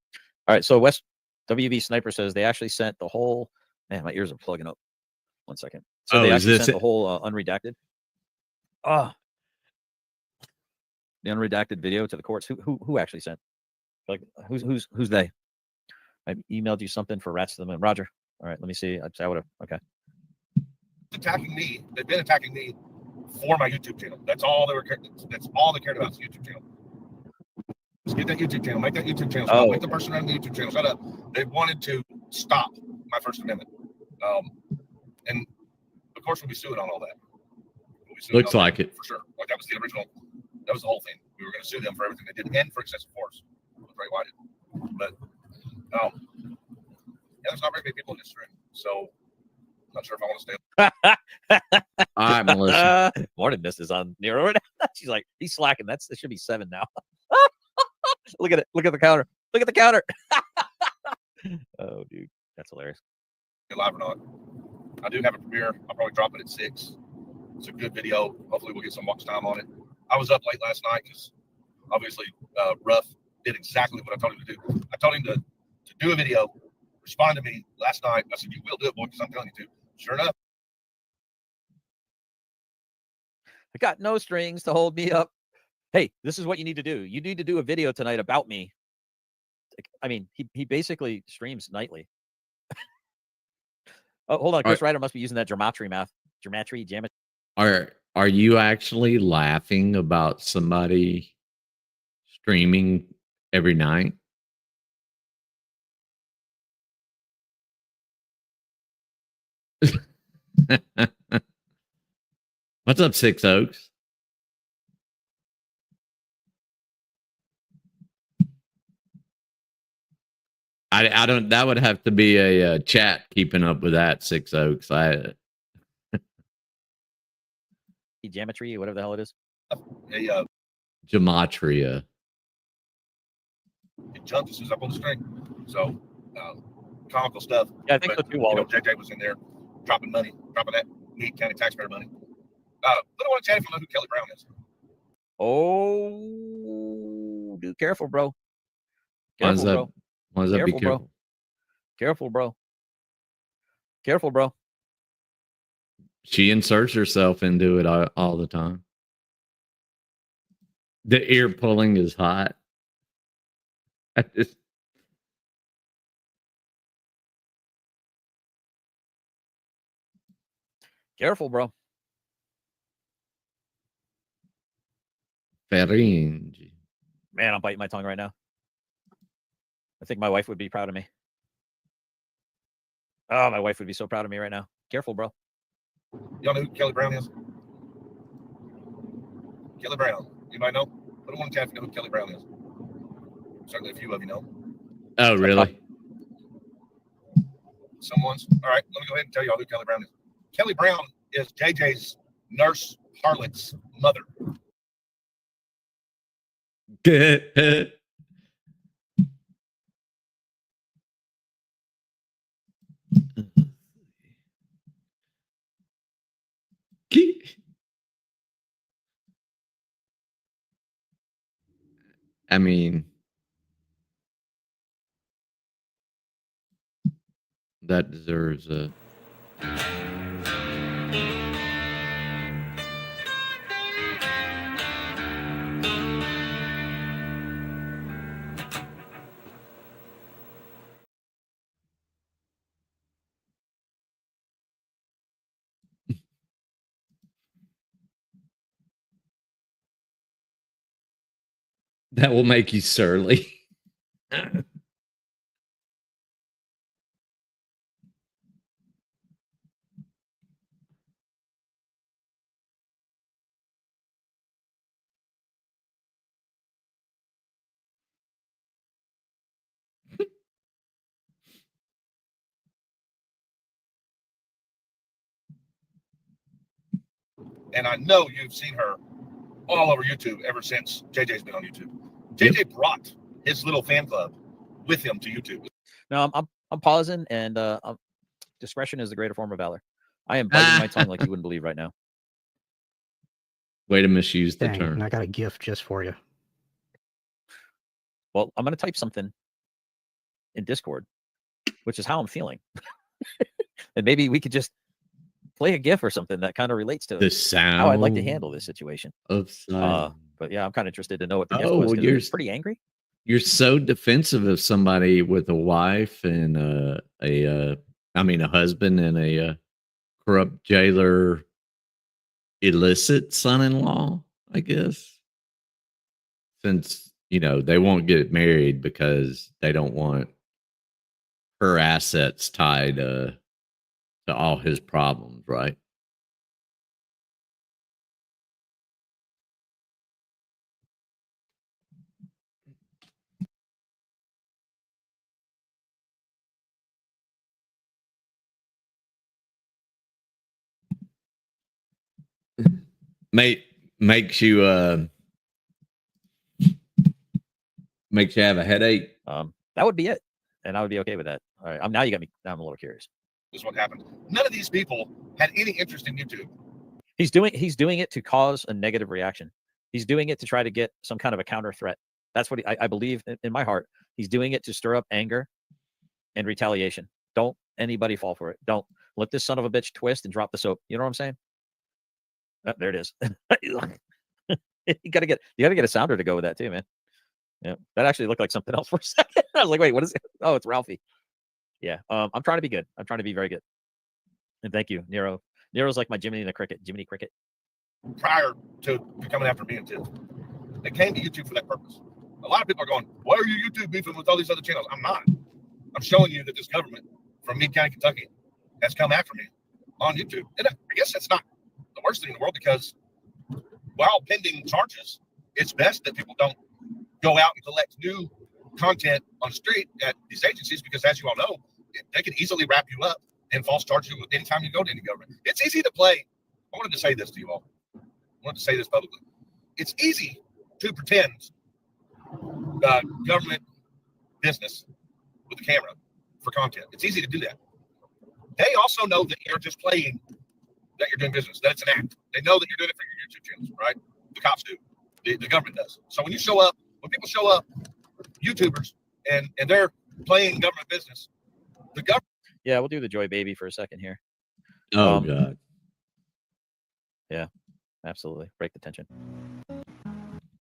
All right. So West WB Sniper says they actually sent the whole. Man, my ears are plugging up. 1 second. So they actually sent the whole unredacted. The unredacted video to the courts. Who actually sent? Like who's they? I emailed you something for Rats to the Moon. Roger. All right, let me see. I would have. Okay. Attacking me. They've been attacking me for my YouTube channel. That's all they were. That's all they cared about is the YouTube channel. Just get that YouTube channel. Make that YouTube channel. Stop. Make the person running the YouTube channel shut up. They wanted to stop my First Amendment. And of course we'll be suing on all that. Looks like it for sure. Like that was the original. That was the whole thing. We were going to sue them for everything they did and for excessive force. Right, why did? But there's not very many people in this room, so I'm not sure if I want to stay. All right, Melissa. Morning Mist is on Nero. She's like, he's slacking. It should be 7 now. Look at it. Look at the counter. Look at the counter. Oh, dude, that's hilarious. Live or not, I do have a premiere. I'll probably drop it at 6. It's a good video. Hopefully, we'll get some watch time on it. I was up late last night because obviously Ruff did exactly what I told him to do. I told him to do a video, respond to me last night. I said, you will do it, boy, because I'm telling you to. Sure enough. I got no strings to hold me up. Hey, this is what you need to do. You need to do a video tonight about me. I mean, he basically streams nightly. Oh, hold on. Chris Ryder must be using that geometry. Are you actually laughing about somebody streaming every night? What's up, Six Oaks? I don't. That would have to be a chat keeping up with that, Six Oaks. Geometry, whatever the hell it is. Gematria. It jumped as soon as I pulled the string. So, comical stuff. Yeah, I think so too, Walter. JJ was in there dropping money, dropping that Nite County taxpayer money. Little one chatting from who Kelly Brown is. Oh, dude, careful, bro. Careful, bro. Why does that be careful? Careful, bro. Careful, bro. She inserts herself into it all the time. The ear pulling is hot. I just, Careful, bro. Feringe. Man, I'm biting my tongue right now. I think my wife would be proud of me. Oh, my wife would be so proud of me right now. Careful, bro. Y'all know who Kelly Brown is? Kelly Brown. Anybody know? Put it on the chat if you know who Kelly Brown is. Certainly a few of you know. Oh, really? Someone's. All right, let me go ahead and tell y'all who Kelly Brown is. Kelly Brown is JJ's nurse harlot's mother. I mean, that deserves a. That will make you surly. And I know you've seen her all over YouTube ever since JJ's been on YouTube. JJ brought his little fan club with him to YouTube. No, I'm pausing, and discretion is the greater form of valor. I am biting my tongue like you wouldn't believe right now. Way to misuse the Dang, term. and I got a gift just for you. Well, I'm going to type something in Discord, which is how I'm feeling. And maybe we could just play a GIF or something that kind of relates to The sound how I'd like to handle this situation. of silence. But yeah, I'm kind of interested to know what the GIF Oh, was. 'Cause you're it's pretty angry. You're so defensive of somebody with a wife and a husband and a corrupt jailer, illicit son-in-law, I guess. Since they won't get married because they don't want her assets tied to all his problems, right? Makes you have a headache. That would be it, and I would be okay with that. All right, now you got me. Now I'm a little curious. This is what happened. None of these people had any interest in YouTube. He's doing it to cause a negative reaction. He's doing it to try to get some kind of a counter threat. That's what I believe in my heart. He's doing it to stir up anger and retaliation. Don't anybody fall for it. Don't let this son of a bitch twist and drop the soap. You know what I'm saying? There it is. You gotta get a sounder to go with that too, man. Yeah, that actually looked like something else for a second. I was like, wait, what is it? Oh, it's Ralphie. Yeah, I'm trying to be good. I'm trying to be very good. And thank you, Nero. Nero's like my Jiminy Cricket. Prior to coming after me and Tiff, they came to YouTube for that purpose. A lot of people are going, why are you YouTube beefing with all these other channels? I'm not. I'm showing you that this government from Meade County, Kentucky has come after me on YouTube. And I guess that's not the worst thing in the world, because while pending charges, it's best that people don't go out and collect new content on the street at these agencies, because as you all know, they can easily wrap you up and false charge you anytime you go to any government. It's easy to play. I wanted to say this to you all. I wanted to say this publicly. It's easy to pretend government business with the camera for content. It's easy to do that. They also know that you're just playing, that you're doing business, that it's an act. They know that you're doing it for your YouTube channels, right? The cops do. The government does. So when people show up, YouTubers, and they're playing government business, the government. Yeah, we'll do the Joy Baby for a second here. Oh, God. Yeah, absolutely. Break the tension.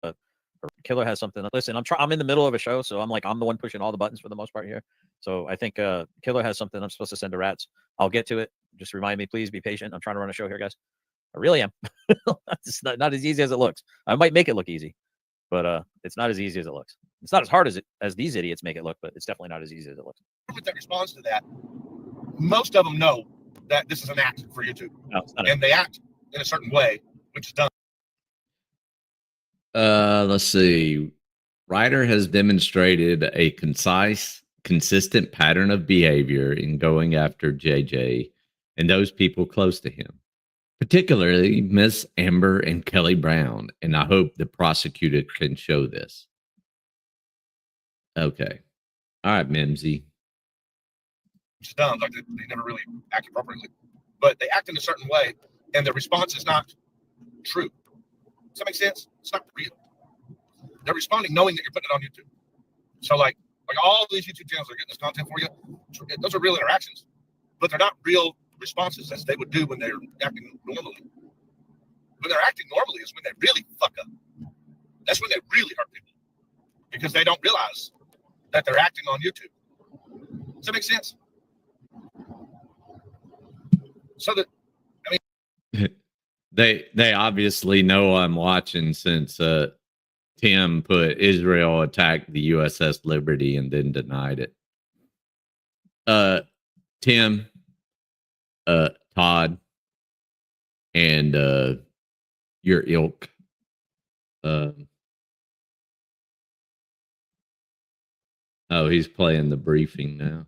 But Killer has something. Listen, I'm in the middle of a show, so I'm the one pushing all the buttons for the most part here. So I think Killer has something I'm supposed to send to Rats. I'll get to it. Just remind me, please be patient. I'm trying to run a show here, guys. I really am. It's not as easy as it looks. I might make it look easy, but it's not as easy as it looks. It's not as hard as these idiots make it look, but it's definitely not as easy as it looks. That responds to that, most of them know that this is an act for YouTube, and they act in a certain way, which is done. Let's see. Ryder has demonstrated a concise, consistent pattern of behavior in going after JJ and those people close to him, particularly Miss Amber and Kelly Brown, and I hope the prosecutor can show this. Okay. All right, Mimsy. Which is dumb. Like they never really act appropriately, but they act in a certain way, and the response is not true. Does that make sense? It's not real. They're responding knowing that you're putting it on YouTube. So like all these YouTube channels are getting this content for you. Those are real interactions, but they're not real responses as they would do when they're acting normally. When they're acting normally is when they really fuck up. That's when they really hurt people because they don't realize that they're acting on YouTube. Does that make sense? So that, I mean, they obviously know I'm watching since Tim put Israel attacked the USS Liberty and then denied it. Tim, Todd, and your ilk. Oh, he's playing the briefing now.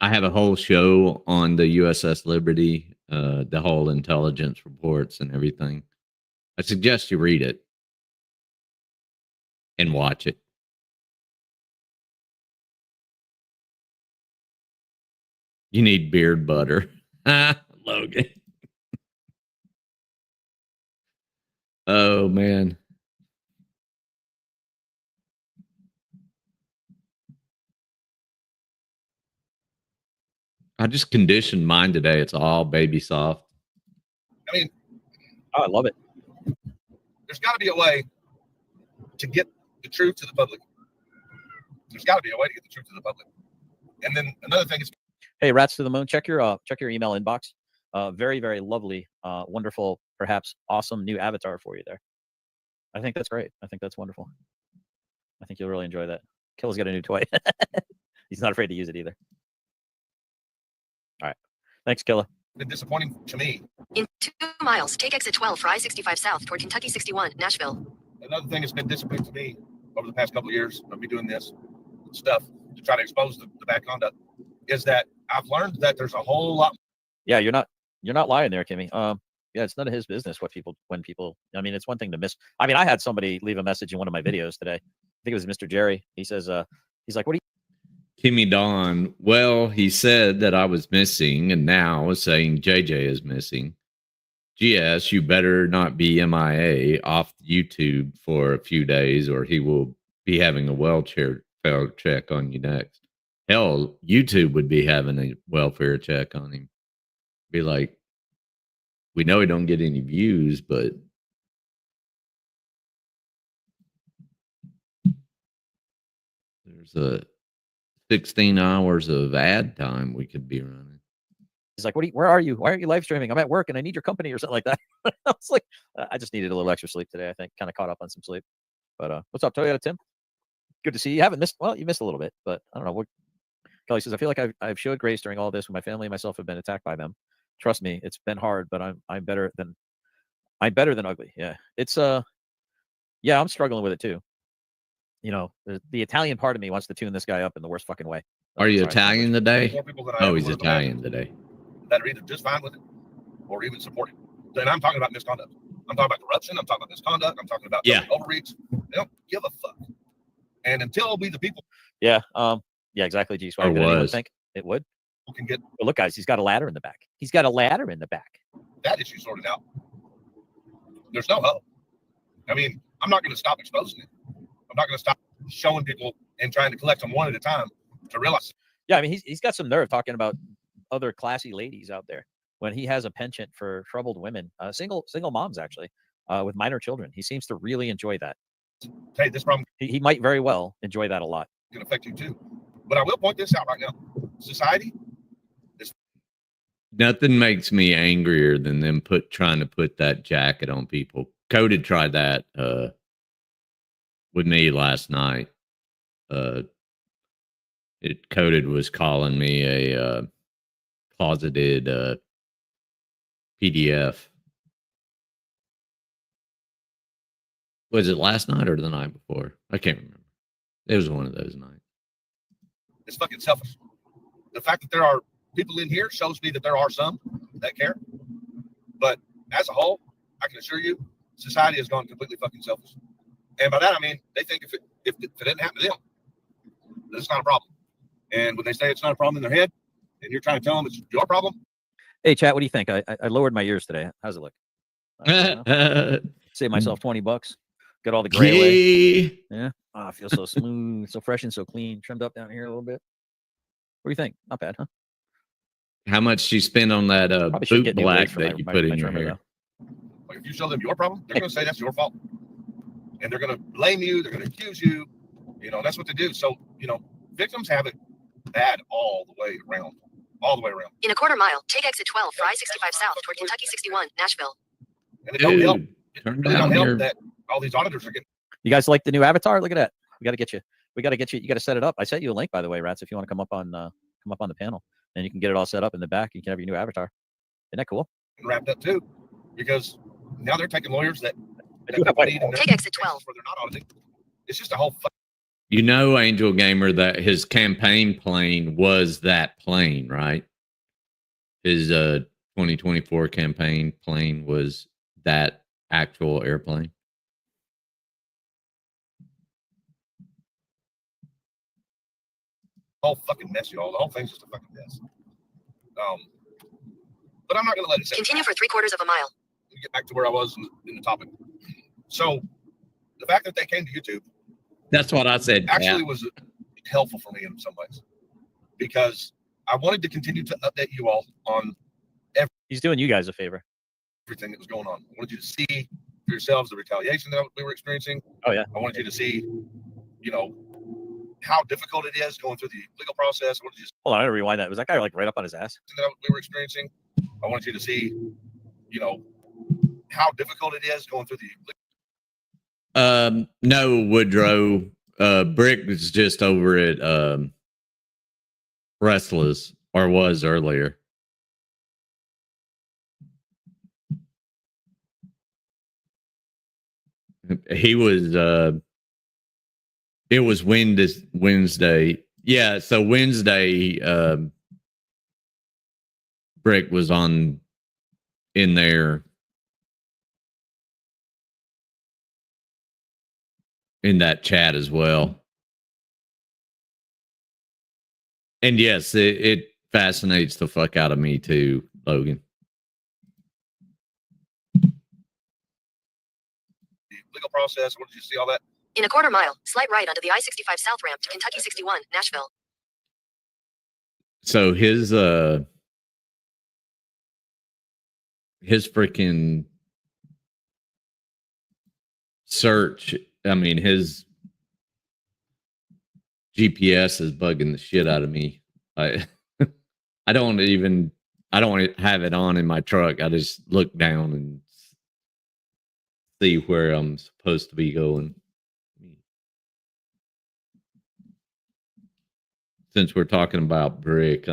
I have a whole show on the USS Liberty, the whole intelligence reports and everything. I suggest you read it and watch it. You need beard butter. Logan. Oh, man. I just conditioned mine today. It's all baby soft. I mean, oh, I love it. There's got to be a way to get the truth to the public. There's got to be a way to get the truth to the public. And then another thing is, hey, Rats to the Moon, check your email inbox. Very, very lovely, wonderful, perhaps awesome new avatar for you there. I think that's great. I think that's wonderful. I think you'll really enjoy that. Killer's got a new toy. He's not afraid to use it either. All right. Thanks, Killer. Been disappointing to me. In 2 miles, take exit 12 for I-65 South toward Kentucky 61, Nashville. Another thing that's been disappointing to me over the past couple of years of me doing this stuff to try to expose the bad conduct is that I've learned that there's a whole lot. Yeah, you're not lying there, Kimmy. Yeah, it's none of his business when people. I mean, it's one thing to miss. I mean, I had somebody leave a message in one of my videos today. I think it was Mr. Jerry. He says, he's like, "What do you?" Kimmy Dawn. Well, he said that I was missing, and now is saying JJ is missing. GS, you better not be MIA off YouTube for a few days, or he will be having a welfare check on you next. Hell, YouTube would be having a welfare check on him. Be like, we know he don't get any views, but there's a 16 hours of ad time we could be running. He's like, where are you? Why aren't you live streaming? I'm at work and I need your company or something like that. I was like, I just needed a little extra sleep today. I think kind of caught up on some sleep. But what's up, Toyota Tim? Good to see you. You haven't missed. Well, you missed a little bit, but I don't know. Kelly says, I feel like I've showed grace during all this when my family and myself have been attacked by them. Trust me, it's been hard, but I'm better than ugly. Yeah, it's yeah, I'm struggling with it too. You know, the Italian part of me wants to tune this guy up in the worst fucking way. Are you Italian today? Oh, he's Italian today. That are either just fine with it or even support it. Then I'm talking about misconduct. I'm talking about corruption. I'm talking about misconduct. I'm talking about overreach. They don't give a fuck. And until we, the people. Yeah. Yeah, exactly. G. So I think it would. Can get. Well, look, guys, he's got a ladder in the back. He's got a ladder in the back. That issue sorted out. There's no hope. I mean, I'm not going to stop exposing it. I'm not going to stop showing people and trying to collect them one at a time to realize. Yeah, I mean, he's got some nerve talking about other classy ladies out there. when he has a penchant for troubled women, single moms actually, with minor children. He seems to really enjoy that. Hey, this problem He might very well enjoy that a lot. can affect you too. But I will point this out right now. Society is Nothing makes me angrier than them trying to put that jacket on people. Cody tried that with me last night. Coded was calling me a closeted PDF. Was it last night or the night before? I can't remember. It was one of those nights. it's fucking selfish. The fact that there are people in here shows me that there are some that care. But as a whole, I can assure you, society has gone completely fucking selfish. And by that I mean they think if it didn't happen to them, then it's not a problem. And when they say it's not a problem in their head, and you're trying to tell them it's your problem. Hey, chat, what do you think? I lowered my ears today. How's it look? Save myself $20. Got all the gray away. Yeah. Oh, I feel so smooth, so fresh and so clean. Trimmed up down here a little bit. What do you think? Not bad, huh? How much you spend on that boot black that you put in your hair? Like if you show them your problem, they're going to say that's your fault, and they're going to blame you. They're going to accuse you. You know, that's what they do. So victims have it bad all the way around. All the way around. In a quarter mile, take exit 12, Fry 65 south toward Kentucky 61, Nashville. And it don't help. It Turn really down don't help your- that all these auditors are getting. You guys like the new avatar? Look at that. We got to get you. We got to get you. You got to set it up. I sent you a link, by the way, Rats, if you want to come up on the panel, and you can get it all set up in the back. You can have your new avatar. Isn't that cool? Wrapped up too, because now they're taking lawyers that Take exit 12. where they're not auditing. It's just a whole. You know, Angel Gamer, that his campaign plane was that plane, right? His 2024 campaign plane was that actual airplane. Whole fucking mess, y'all. The whole thing's just a fucking mess. But I'm not going to let it sit. Continue for 3/4 of a mile. Let me get back to where I was in the topic. So, the fact that they came to YouTube. That's what I said. Actually, was helpful for me in some ways, because I wanted to continue to update you all on. He's doing you guys a favor. Everything that was going on. I wanted you to see for yourselves the retaliation that we were experiencing. Oh yeah. I wanted you to see, how difficult it is going through the legal process. I wanted you to Hold on, I gotta rewind that. Was that guy like right up on his ass? that we were experiencing. I wanted you to see, how difficult it is going through the. No, Woodrow. Brick was just over at Restless, or was earlier. He was it was Wednesday. Yeah, so Wednesday Brick was in there in that chat as well. And yes, it fascinates the fuck out of me too, Logan. Legal process. What did you see all that? In a quarter mile, slight right onto the I-65 south ramp to Kentucky 61, Nashville. So his freaking search, I mean, his GPS is bugging the shit out of me. I don't have it on in my truck. I just look down and see where I'm supposed to be going. Since we're talking about Brick,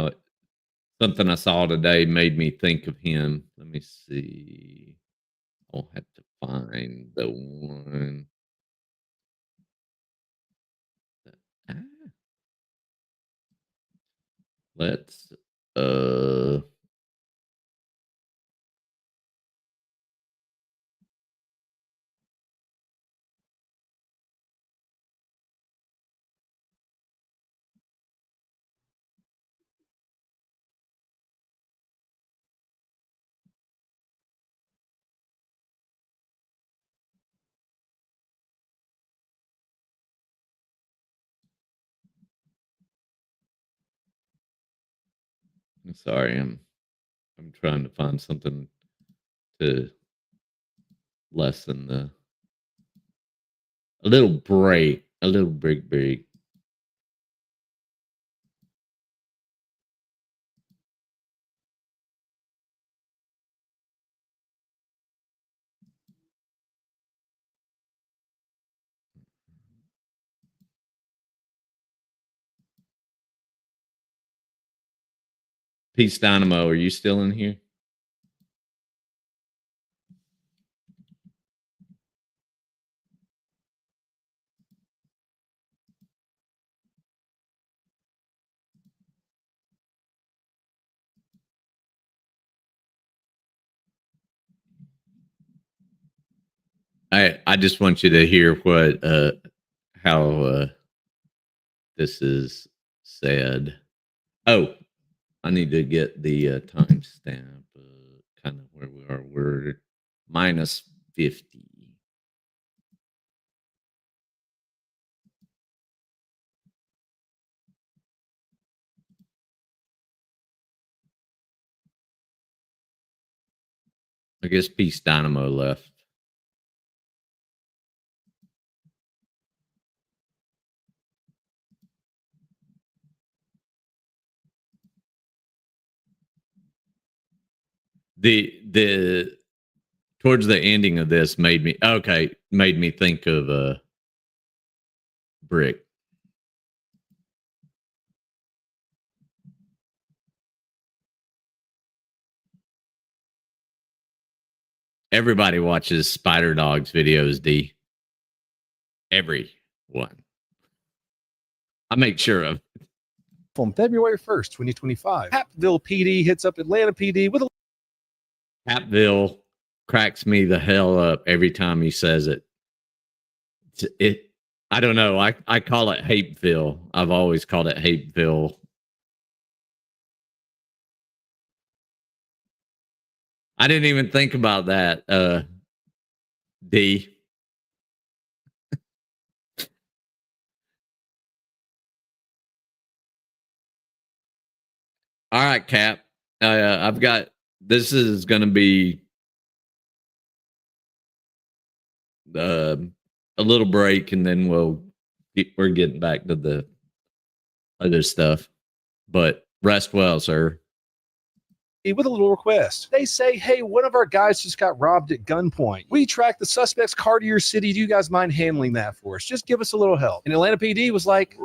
something I saw today made me think of him. Let me see. I'll have to find the one. Let's I'm sorry, I'm I'm trying to find something to lessen a little break. Peace Dynamo, are you still in here? I just want you to hear what how this is said. Oh, I need to get the timestamp kind of where we are. We're minus 50. I guess Peace Dynamo left. The towards the ending of this made me think of Brick. Everybody watches Spider Dogs videos, D. Everyone. I make sure of. On February 1st, 2025, Hapville PD hits up Atlanta PD with a Hapville cracks me the hell up every time he says it. I don't know. I call it Hapeville. I've always called it Hapeville. I didn't even think about that, D. All right, Cap. I've got, this is going to be a little break, and then we're getting back to the other stuff. But rest well, sir. With a little request. They say, hey, one of our guys just got robbed at gunpoint. We tracked the suspect's car to your city. Do you guys mind handling that for us? Just give us a little help. And Atlanta PD was like,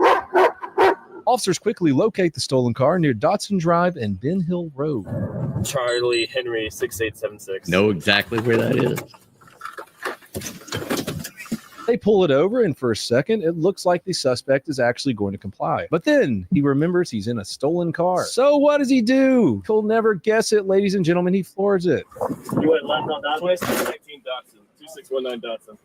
officers quickly locate the stolen car near Dotson Drive and Ben Hill Road. Charlie Henry 6876. Know exactly where that is. They pull it over, and for a second, it looks like the suspect is actually going to comply. But then he remembers he's in a stolen car. So what does he do? He'll never guess it, ladies and gentlemen. He floors it. You went left on that way? 19 Dotson. 2619 Dotson.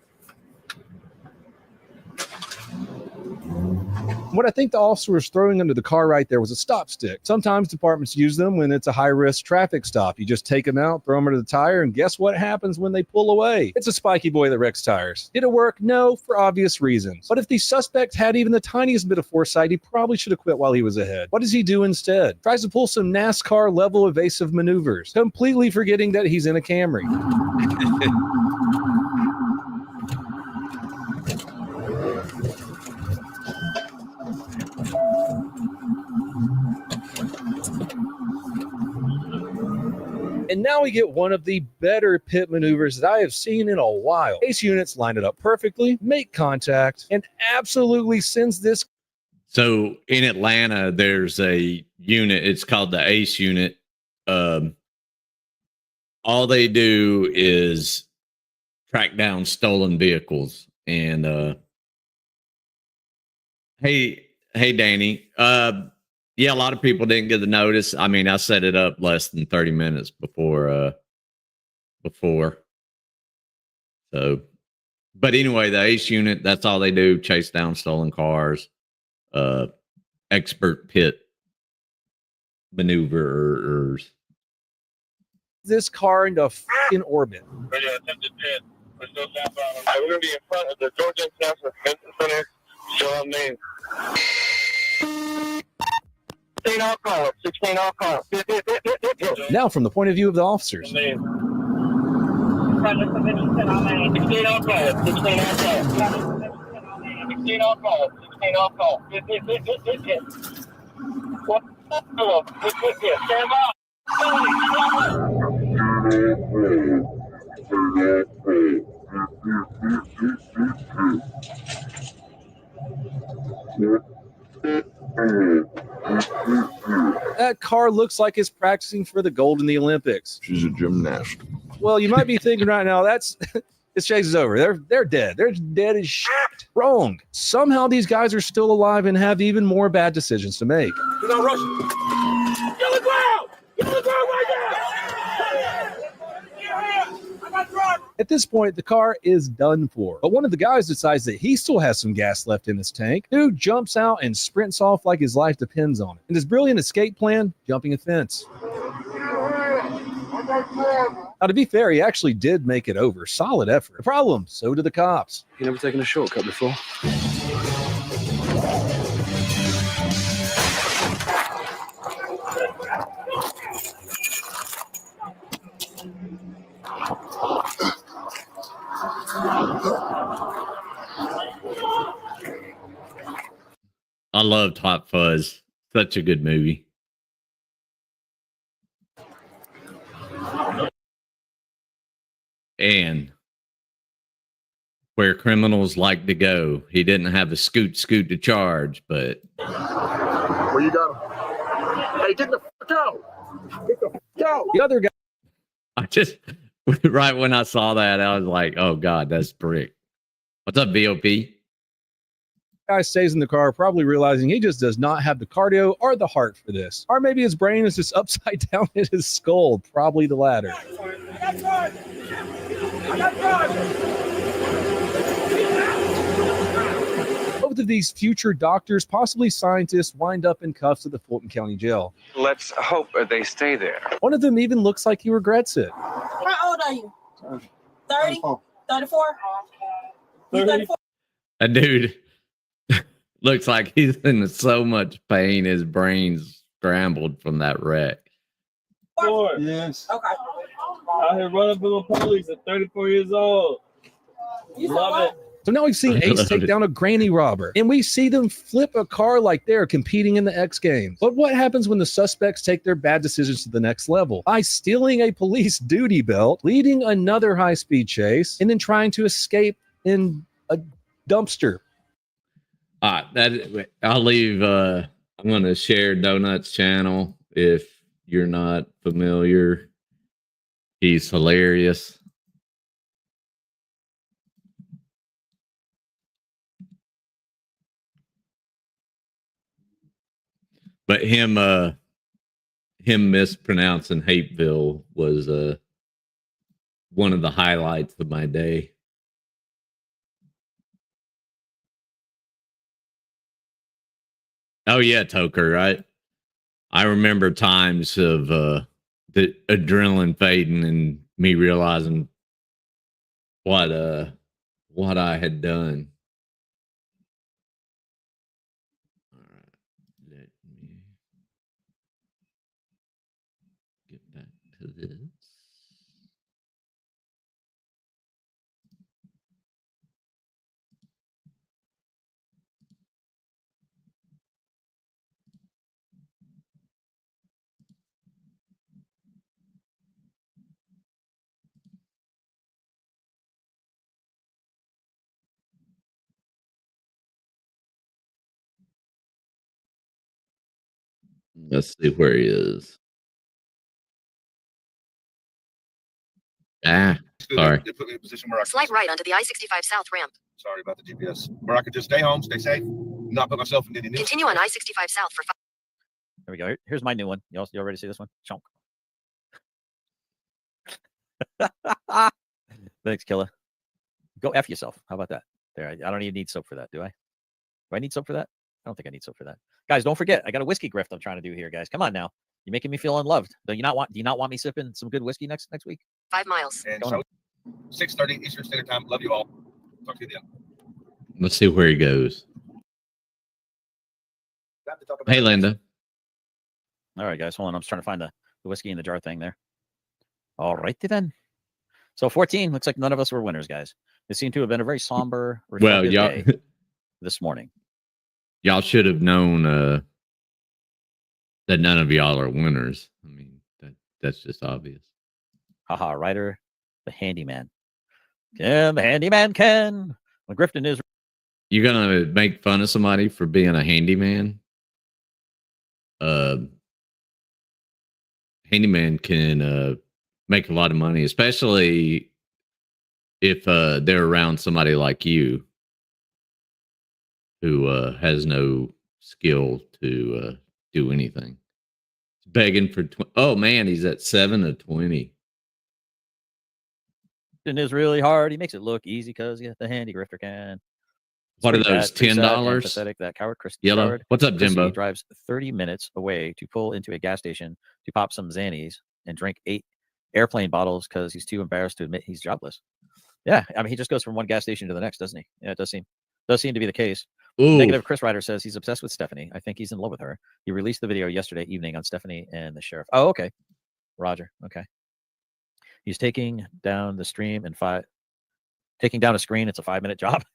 What I think the officer was throwing under the car right there was a stop stick. Sometimes departments use them when it's a high-risk traffic stop. You just take them out, throw them under the tire, and guess what happens when they pull away? It's a spiky boy that wrecks tires. Did it work? No, for obvious reasons. But if the suspect had even the tiniest bit of foresight, he probably should have quit while he was ahead. What does he do instead? Tries to pull some NASCAR-level evasive maneuvers, completely forgetting that he's in a Camry. And now we get one of the better pit maneuvers that I have seen in a while. Ace units line it up perfectly, make contact, and absolutely sends this. So in Atlanta, there's a unit. It's called the Ace unit. All they do is track down stolen vehicles. And hey, Danny. Yeah, a lot of people didn't get the notice. I mean, I set it up less than 30 minutes before. So, but anyway, the Ace unit, that's all they do, chase down stolen cars. Expert pit maneuverers. This car into fucking orbit. We're going to be in front of the Georgia International Convention Center. Show up name. 16 all caller. 16 all caller. Now, from the point of view of the officers. That car looks like it's practicing for the gold in the Olympics. She's a gymnast. Well, you might be thinking right now, this chase is over. They're dead. They're dead as shit. Wrong. Somehow these guys are still alive and have even more bad decisions to make. Do not rush. Get the ground! Get the ground right now! I got driver. At this point, the car is done for. But one of the guys decides that he still has some gas left in his tank. Dude jumps out and sprints off like his life depends on it. And his brilliant escape plan, jumping a fence. Now, to be fair, he actually did make it over. Solid effort. The problem, so did the cops. You never taken a shortcut before? I loved Hot Fuzz. Such a good movie. And where criminals like to go. He didn't have a scoot to charge, but Where you go? Hey, get the fuck out! Get the fuck out! The other guy. I just, right when I saw that, I was like, oh God, that's brick. What's up, BOP? Guy stays in the car, probably realizing he just does not have the cardio or the heart for this. Or maybe his brain is just upside down in his skull. Probably the latter. Both of these future doctors, possibly scientists, wind up in cuffs at the Fulton County Jail. Let's hope they stay there. One of them even looks like he regrets it. How old are you? 30? 34? 34? That dude looks like he's in so much pain. His brain's scrambled from that wreck. Yes. Okay. Out here running from the police at 34 years old. Love it. So now we've seen Ace take down a granny robber, and we see them flip a car like they're competing in the X Games. But what happens when the suspects take their bad decisions to the next level? By stealing a police duty belt, leading another high-speed chase, and then trying to escape in a dumpster. I'll leave. I'm going to share Donut's channel if you're not familiar. He's hilarious. But him mispronouncing Hapeville was one of the highlights of my day. Oh yeah, Toker, right? I remember times of the adrenaline fading and me realizing what I had done. All right, let me get back to this. Let's see where he is. Sorry. They put me in a position where I Slight right onto the I-65 South ramp. sorry about the GPS, where I could just stay home, stay safe, not put myself in any. Continue on I-65 South for 5. There we go. Here's my new one. Y'all ready to see this one? Chunk. Thanks, Killa. Go F yourself. How about that? There. I don't even need soap for that, do I? Do I need soap for that? I don't think I need soap for that. Guys, don't forget, I got a whiskey grift I'm trying to do here, guys. Come on now. You're making me feel unloved. Do you not want me sipping some good whiskey next week? 5 miles. And so 6:30 Eastern Standard Time. Love you all. Talk to you then. Let's see where he goes. Hey, Linda. All right, guys. Hold on. I'm just trying to find the whiskey in the jar thing there. All righty then. So 14 looks like none of us were winners, guys. It seemed to have been a very somber, reflective day this morning. Y'all should have known that none of y'all are winners. I mean, that's just obvious. Haha, Ryder, the handyman. Ken, the handyman Ken. When Grifton is... You're going to make fun of somebody for being a handyman? Handyman can make a lot of money, especially if they're around somebody like you who has no skill to do anything. Begging for oh man, he's at 7 of 20. It is really hard. He makes it look easy because the handy grifter can. What are those, $10? Pathetic, that coward Chris. Yellow. Coward. What's up, Chrissy Jimbo? drives 30 minutes away to pull into a gas station to pop some Xannies and drink 8 airplane bottles because he's too embarrassed to admit he's jobless. Yeah, I mean, he just goes from one gas station to the next, doesn't he? Yeah, it does seem to be the case. Ooh. Negative Chris Ryder says he's obsessed with Stephanie. I think he's in love with her. He released the video yesterday evening on Stephanie and the sheriff. Oh, okay. Roger. Okay. He's taking down the stream in taking down a screen. It's a 5-minute job.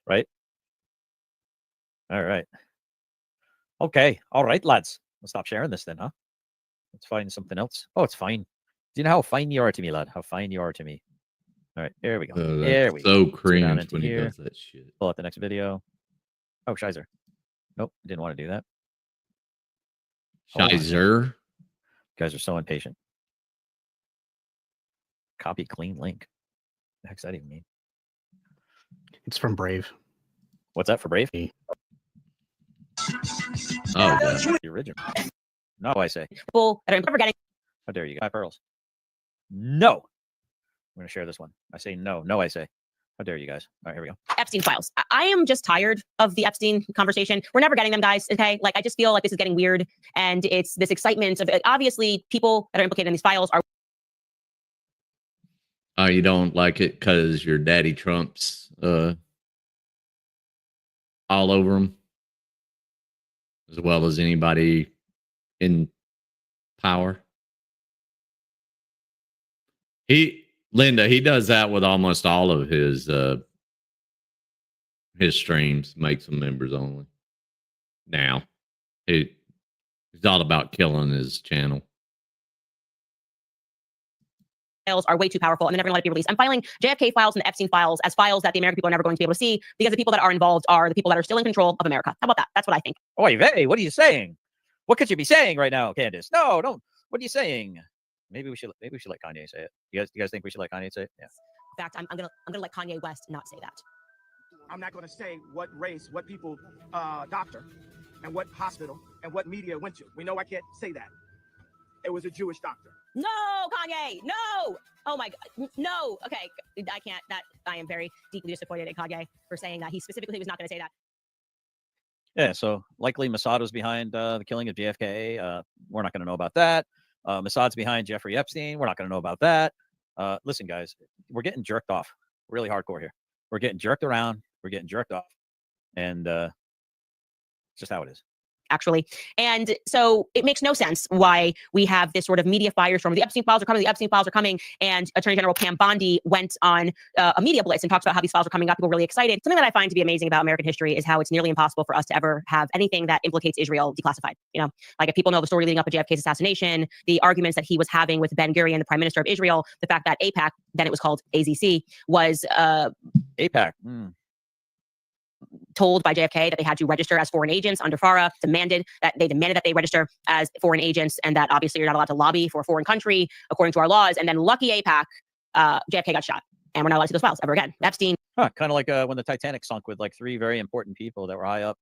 Right? All right. Okay. All right, lads. We'll stop sharing this then, huh? Let's find something else. Oh, it's fine. Do you know how fine you are to me, lad? How fine you are to me. All right, there we go. There we so go. cringe when he does that shit. Pull out the next video. Oh, Shizer. Nope, didn't want to do that. Shizer. You guys are so impatient. Copy clean link. What the heck's that even mean? It's from Brave. What's that for Brave? Oh, the original. No, I say. People that are forgetting. How dare you? Hi, Pearls. No. I'm going to share this one. I say no. No, I say. How dare you guys? All right, here we go. Epstein files. I am just tired of the Epstein conversation. We're never getting them, guys. Okay. Like, I just feel like this is getting weird. And it's this excitement of obviously people that are implicated in these files are. Oh, you don't like it because your daddy Trump's all over him, as well as anybody in power. Linda, he does that with almost all of his streams, makes them members only. Now, he's all about killing his channel. Files are way too powerful, and they're never going to let it be released. I'm filing JFK files and the Epstein files as files that the American people are never going to be able to see because the people that are involved are the people that are still in control of America. How about that? That's what I think. Oy vey, what are you saying? What could you be saying right now, Candace? No, don't. What are you saying? Maybe we should let Kanye say it. You guys think we should let Kanye say it? Yeah. In fact, I'm gonna let Kanye West not say that. I'm not going to say what race, what people, doctor, and what hospital, and what media went to. We know I can't say that. It was a Jewish doctor. No, Kanye, no. Oh my God, no. Okay, I can't. I am very deeply disappointed in Kanye for saying that. He specifically was not going to say that. Yeah, so likely Mossad was behind the killing of JFK. We're not going to know about that. Mossad's behind Jeffrey Epstein. We're not going to know about that. Listen, guys, we're getting jerked off really hardcore here. We're getting jerked around. We're getting jerked off. And just how it is. Actually. And so it makes no sense why we have this sort of media firestorm. The Epstein files are coming, and Attorney General Pam Bondi went on a media blitz and talks about how these files are coming up. People are really excited. Something that I find to be amazing about American history is how it's nearly impossible for us to ever have anything that implicates Israel declassified. You know, like if people know the story leading up to JFK's assassination, the arguments that he was having with Ben Gurion, the Prime Minister of Israel, the fact that AIPAC, then it was called AZC, was AIPAC. Told by JFK that they had to register as foreign agents under FARA, demanded that they register as foreign agents, and that obviously you're not allowed to lobby for a foreign country according to our laws. And then lucky AIPAC, JFK got shot, and we're not allowed to see those files ever again. Epstein. Kind of like when the Titanic sunk with like 3 very important people that were high up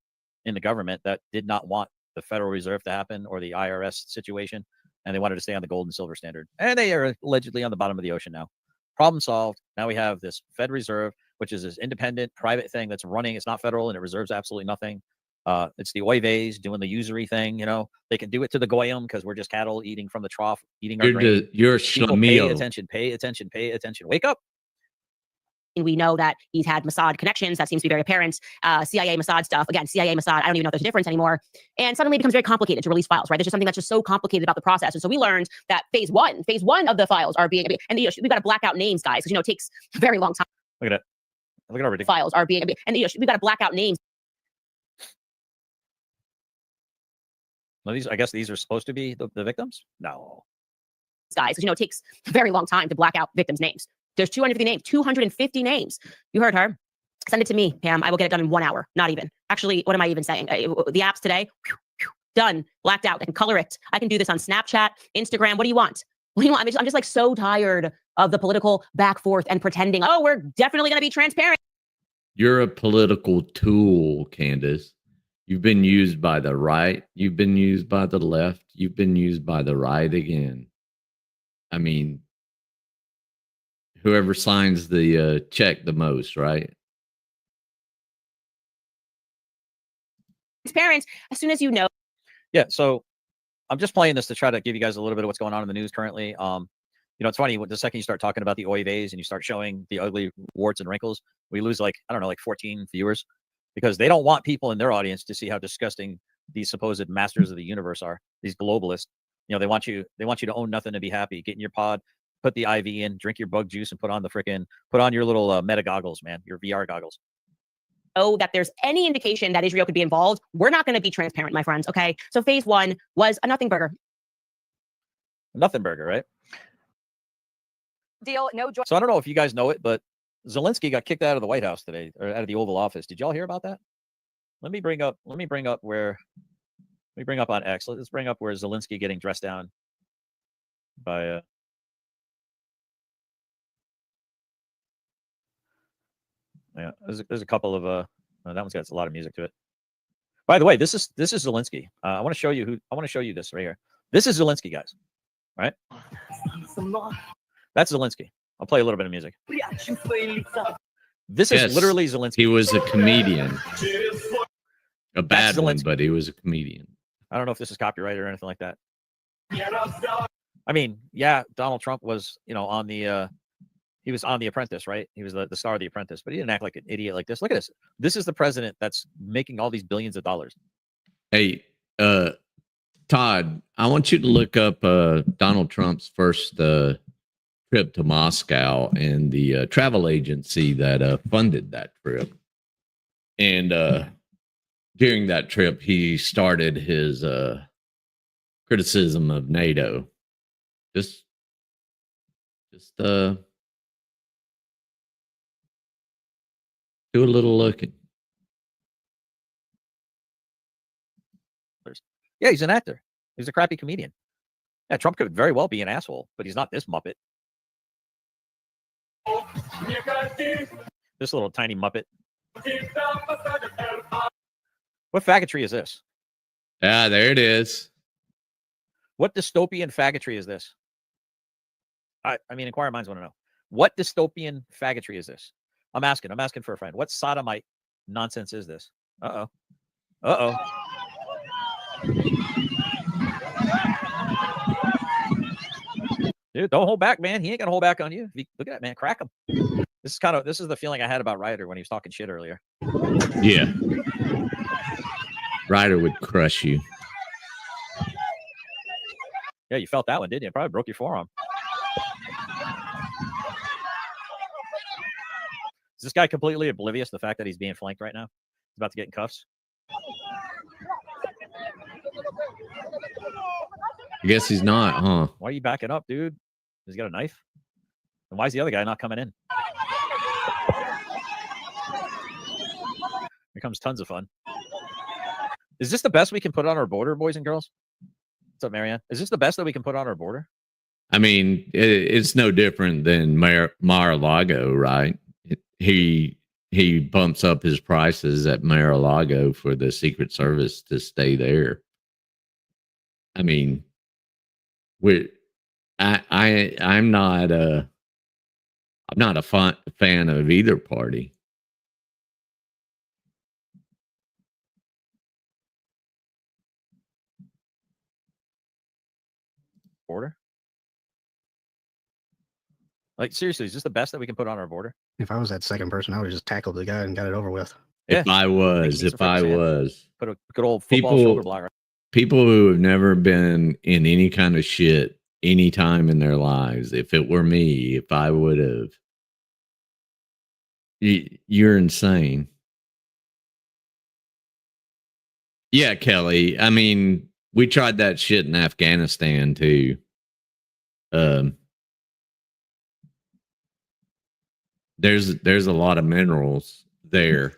in the government that did not want the Federal Reserve to happen or the IRS situation, and they wanted to stay on the gold and silver standard. And they are allegedly on the bottom of the ocean now. Problem solved. Now we have this Fed Reserve, which is this independent private thing that's running. It's not federal and it reserves absolutely nothing. It's the Oives doing the usury thing. You know, they can do it to the Goyim because we're just cattle eating from the trough, eating our grain. You're People, Shlamio. pay attention. Wake up. And we know that he's had Mossad connections. That seems to be very apparent. CIA Mossad stuff. Again, CIA Mossad. I don't even know if there's a difference anymore. And suddenly it becomes very complicated to release files, right? There's just something that's just so complicated about the process. And so we learned that phase one of the files are being, and we've got to black out names, guys, because it takes a very long time. Look at it. Look at our ridiculous files are being, and we've got to black out names. Well, I guess these are supposed to be the victims. No, guys, because it takes a very long time to black out victims' names. There's 250 names. 250 names. You heard her. Send it to me, Pam. I will get it done in 1 hour. Not even. Actually, what am I even saying? The apps today, done, blacked out. I can color it. I can do this on Snapchat, Instagram. What do you want? What do you want? I'm just like so tired of the political back forth and pretending, oh, we're definitely going to be transparent. You're a political tool, Candace. You've been used by the right. You've been used by the left. You've been used by the right again. I mean, whoever signs the check the most, right? Transparent as soon as you know. Yeah, so I'm just playing this to try to give you guys a little bit of what's going on in the news currently. It's funny, the second you start talking about the oives and you start showing the ugly warts and wrinkles, we lose like 14 viewers because they don't want people in their audience to see how disgusting these supposed masters of the universe are. These globalists, they want you to own nothing and be happy. Get in your pod, put the IV in, drink your bug juice, and put on your little meta goggles, man, your VR goggles. Oh, that there's any indication that Israel could be involved, we're not going to be transparent, my friends. Okay, so phase one was a nothing burger. Nothing burger, right? Deal, no joy. So I don't know if you guys know it, but Zelensky got kicked out of the White House today, or out of the Oval Office. Did y'all hear about that? Let me bring up on X. Let's bring up where Zelensky getting dressed down by yeah, there's a couple of that one's got a lot of music to it. By the way, this is Zelensky. I want to show you this right here. This is Zelensky, guys. Right? That's Zelensky. I'll play a little bit of music. This is literally Zelensky. He was a comedian. A bad one, but he was a comedian. I don't know if this is copyrighted or anything like that. I mean, yeah, Donald Trump was, on the he was on The Apprentice, right? He was the star of The Apprentice, but he didn't act like an idiot like this. Look at this. This is the president that's making all these billions of dollars. Hey, Todd, I want you to look up Donald Trump's first trip to Moscow and the travel agency that funded that trip. And during that trip, he started his criticism of NATO. Just do a little looking. Yeah, he's an actor. He's a crappy comedian. Yeah, Trump could very well be an asshole, but he's not this Muppet. This little tiny Muppet. What faggotry is this? Ah, there it is. What dystopian faggotry is this? I mean, inquiring minds want to know. What dystopian faggotry is this? I'm asking for a friend. What sodomite nonsense is this? Uh-oh. Dude, don't hold back, man. He ain't gonna hold back on you. Look at that, man. Crack him. This is the feeling I had about Ryder when he was talking shit earlier. Yeah. Ryder would crush you. Yeah, you felt that one, didn't you? Probably broke your forearm. Is this guy completely oblivious to the fact that he's being flanked right now? He's about to get in cuffs. I guess he's not, huh? Why are you backing up, dude? Has he got a knife? And why is the other guy not coming in? Here comes tons of fun. Is this the best we can put on our border, boys and girls? What's up, Marianne? Is this the best that we can put on our border? I mean, it's no different than Mar-a-Lago, right? He bumps up his prices at Mar-a-Lago for the Secret Service to stay there. I mean, I'm not a fan of either party. Border. Like seriously, is this the best that we can put on our border? If I was that second person, I would have just tackled the guy and got it over with. If I was, Make some friends, man. Put a good old football shoulder block. People who have never been in any kind of shit any time in their lives, if it were me, if I would have, you're insane. Yeah, Kelly. I mean, we tried that shit in Afghanistan too. There's a lot of minerals there.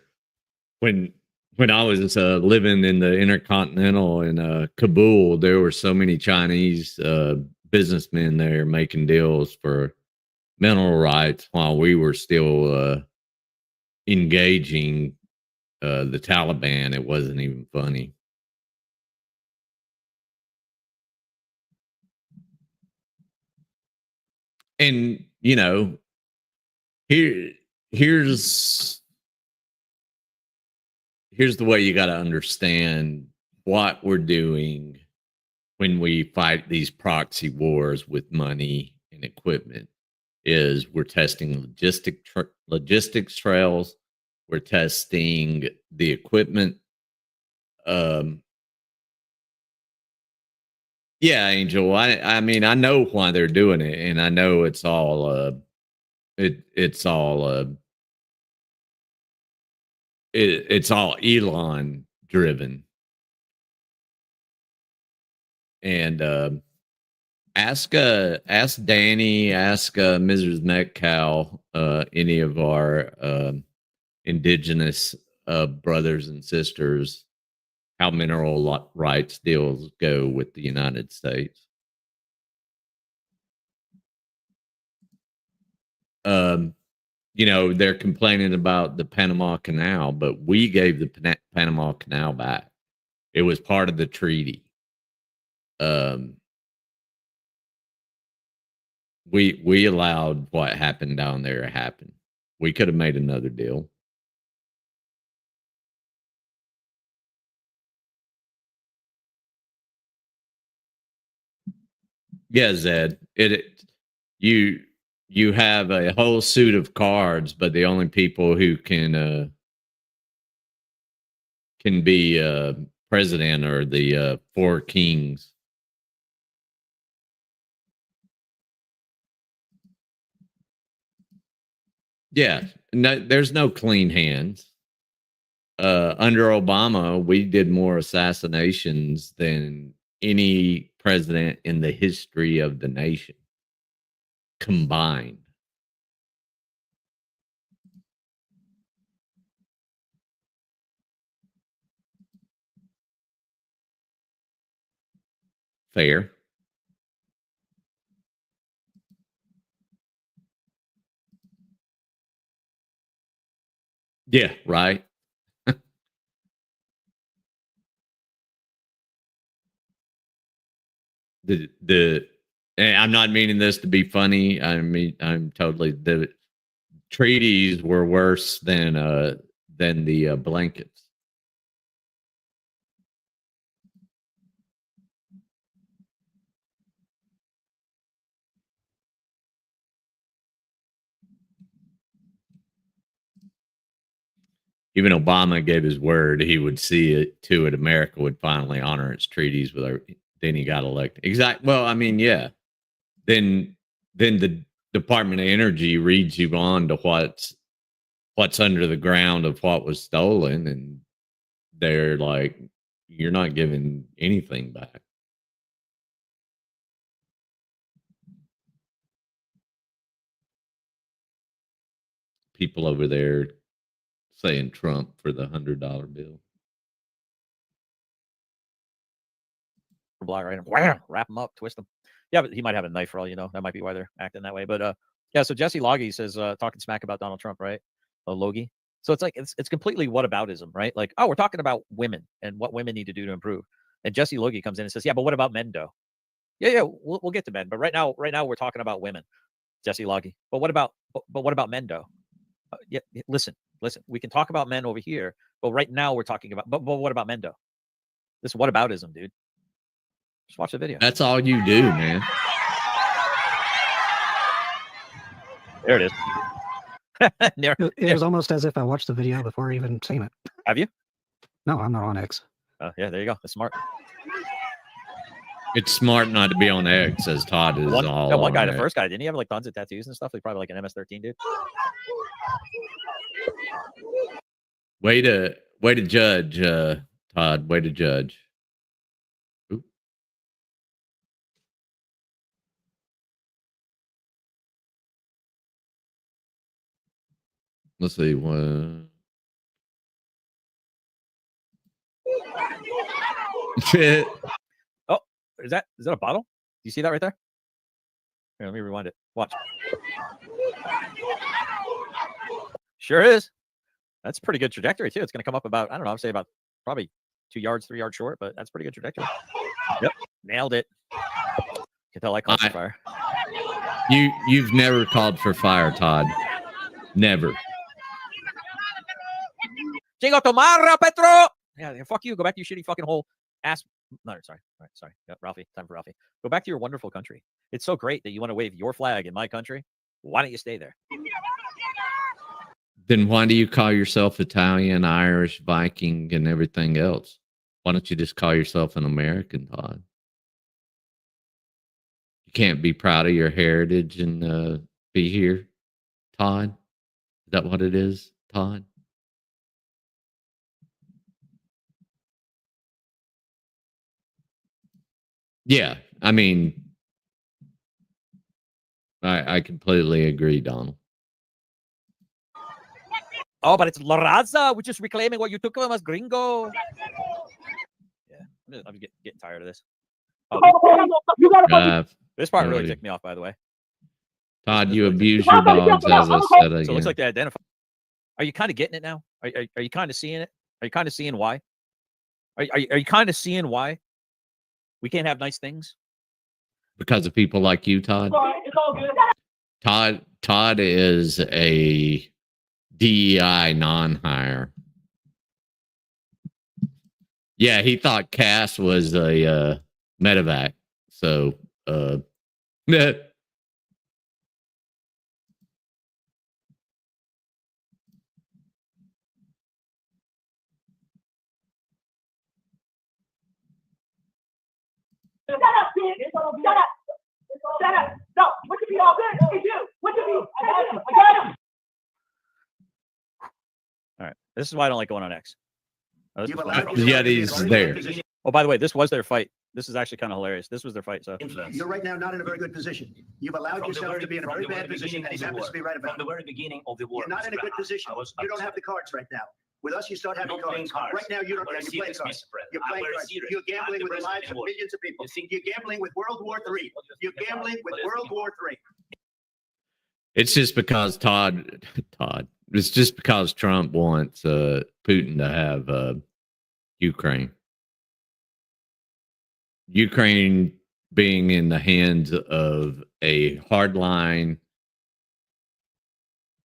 When I was living in the Intercontinental in Kabul, there were so many Chinese businessmen there making deals for mineral rights while we were still engaging the Taliban. It wasn't even funny. And you know, here's the way you got to understand what we're doing when we fight these proxy wars with money and equipment. Is we're testing logistics trails, we're testing the equipment. Yeah, Angel. I mean, I know why they're doing it, and I know it's all it's all Elon driven. And ask Danny, ask Mrs. Metcalf, any of our indigenous brothers and sisters, how mineral rights deals go with the United States. You know, they're complaining about the Panama Canal, but we gave the Panama Canal back. It was part of the treaty. We allowed what happened down there to happen. We could have made another deal. Yeah, Zed. You have a whole suit of cards, but the only people who can be president are the four kings. Yeah, no, there's no clean hands. Under Obama, we did more assassinations than any president in the history of the nation combined. Fair. Yeah, right. And I'm not meaning this to be funny. I mean, I'm totally, the treaties were worse than the blankets. Even Obama gave his word he would see it to it. America would finally honor its treaties with our, then he got elected. Exactly. Well, I mean, yeah. Then the Department of Energy reads you on to what's under the ground of what was stolen, and they're like, you're not giving anything back. People over there saying Trump for the $100 bill. Block, right? Wham, wrap them up, twist them. Yeah, but he might have a knife for all you know. That might be why they're acting that way. But yeah. So Jesse Logie says talking smack about Donald Trump, right? Logie. So it's like it's completely whataboutism, right? Like, oh, we're talking about women and what women need to do to improve. And Jesse Logie comes in and says, yeah, but what about men, though? Yeah, we'll get to men, but right now we're talking about women. Jesse Logie. But what about men, though? Yeah, listen. We can talk about men over here, but right now we're talking about. But what about men, though? This is whataboutism, dude. Just watch the video. That's all you do, man. There it is. There- It was almost as if I watched the video before even seeing it. Have you? No, I'm not on X. Oh, yeah, there you go. That's smart. It's smart not to be on X, as Todd is all One on guy, the X. first guy, didn't he have like tons of tattoos and stuff? He's probably like an MS-13 dude. Way to judge, Todd. Way to judge. Oop. Let's see what. Oh, is that a bottle? Do you see that right there? Here, let me rewind it. Watch. Sure is. That's a pretty good trajectory too. It's going to come up about, I don't know, I'd say about probably 2 yards, 3 yards short, but that's pretty good trajectory. Yep, nailed it. Can tell I called for fire. You've never called for fire, Todd. Never. Chingo tomarra, Petro. Yeah, fuck you. Go back to your shitty fucking hole. Ass. No, sorry. All right, sorry. Yep, Ralphie. Time for Ralphie. Go back to your wonderful country. It's so great that you want to wave your flag in my country. Why don't you stay there? Then why do you call yourself Italian, Irish, Viking, and everything else? Why don't you just call yourself an American, Todd? You can't be proud of your heritage and be here, Todd? Is that what it is, Todd? Yeah, I mean, I completely agree, Donald. Oh, but it's La Raza, which is reclaiming what you took from us, gringo. Yeah, I'm getting tired of this. Oh, this part really ticked me off, by the way. Todd, you abuse your dogs, as I said again. So it looks like they identify. Are you kind of getting it now? Are you kind of seeing it? Are you kind of seeing why? Are you kind of seeing why we can't have nice things? Because of people like you, Todd. It's all good. Todd is a DEI non-hire. Yeah, he thought Cass was a medevac. So, Shut up, kid. Shut up. Shut up. No, what you be all good? It's you. What you be? I got him. I got him. All right. This is why I don't like going on X. Oh, Yeti's there. Oh, by the way, this was their fight. This is actually kind of hilarious. This was their fight. So You're right now not in a very good position. You've allowed yourself to be in a very bad position, and he happens to be right about it. From the very beginning of the war. You're not in a good position. You don't have the cards right now. With us, you start having cards. Right now, you don't have to play cards. You're playing cards. You're gambling with the lives of millions of people. You're gambling with World War III. You're gambling with World War III. It's just because Todd. It's just because Trump wants Putin to have Ukraine. Ukraine being in the hands of a hardline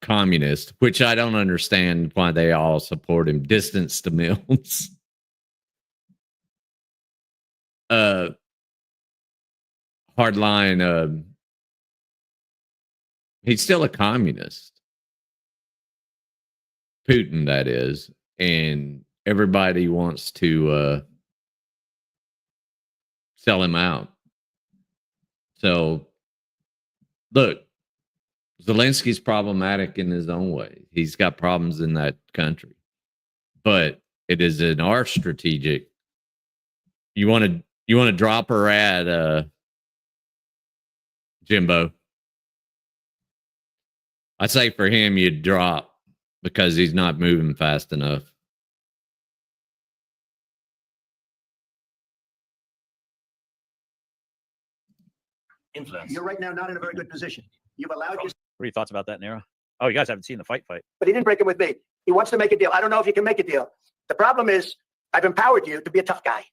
communist, which I don't understand why they all support him. Distance to Mills. Hardline. He's still a communist. Putin, that is. And everybody wants to sell him out. So, look, Zelensky's problematic in his own way. He's got problems in that country. But it is in our strategic. You want to drop her at Jimbo. I'd say for him you'd drop because he's not moving fast enough. Influence. You're right now not in a very good position. You've allowed yourself. what are your thoughts about that, Nero? Oh, you guys haven't seen the fight. But he didn't break it with me. He wants to make a deal. I don't know if he can make a deal. The problem is I've empowered you to be a tough guy.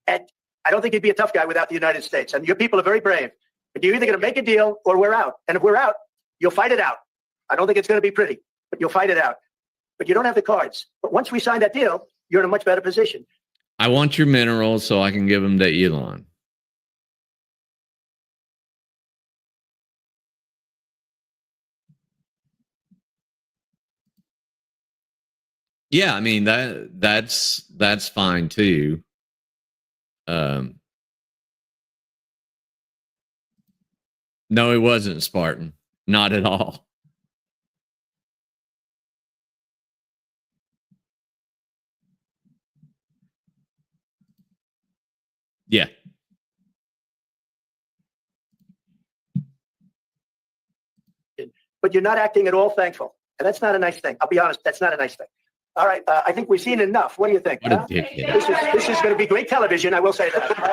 And I don't think you'd be a tough guy without the United States. And your people are very brave. But you're either going to make a deal or we're out. And if we're out, you'll fight it out. I don't think it's going to be pretty, but you'll fight it out. But you don't have the cards. But once we sign that deal, you're in a much better position. I want your minerals so I can give them to Elon. Yeah, I mean that's fine too. No, it wasn't Spartan. Not at all. Yeah. But you're not acting at all thankful. And that's not a nice thing. I'll be honest, that's not a nice thing. All right, I think we've seen enough. What do you think? What a dickhead. This is going to be great television, I will say that. All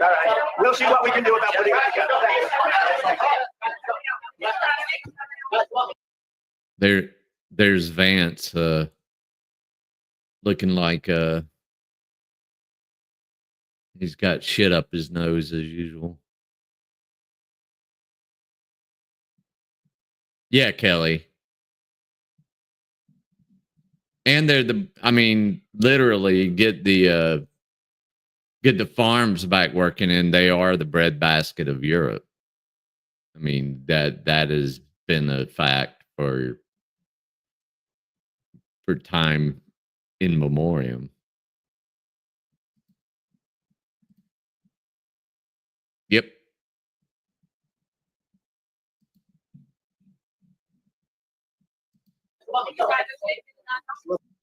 right, we'll see what we can do about putting it together. There's Vance looking like he's got shit up his nose as usual. Yeah, Kelly. And they're literally get the farms back working, and they are the breadbasket of Europe. I mean, that has been a fact for time in memoriam. Yep.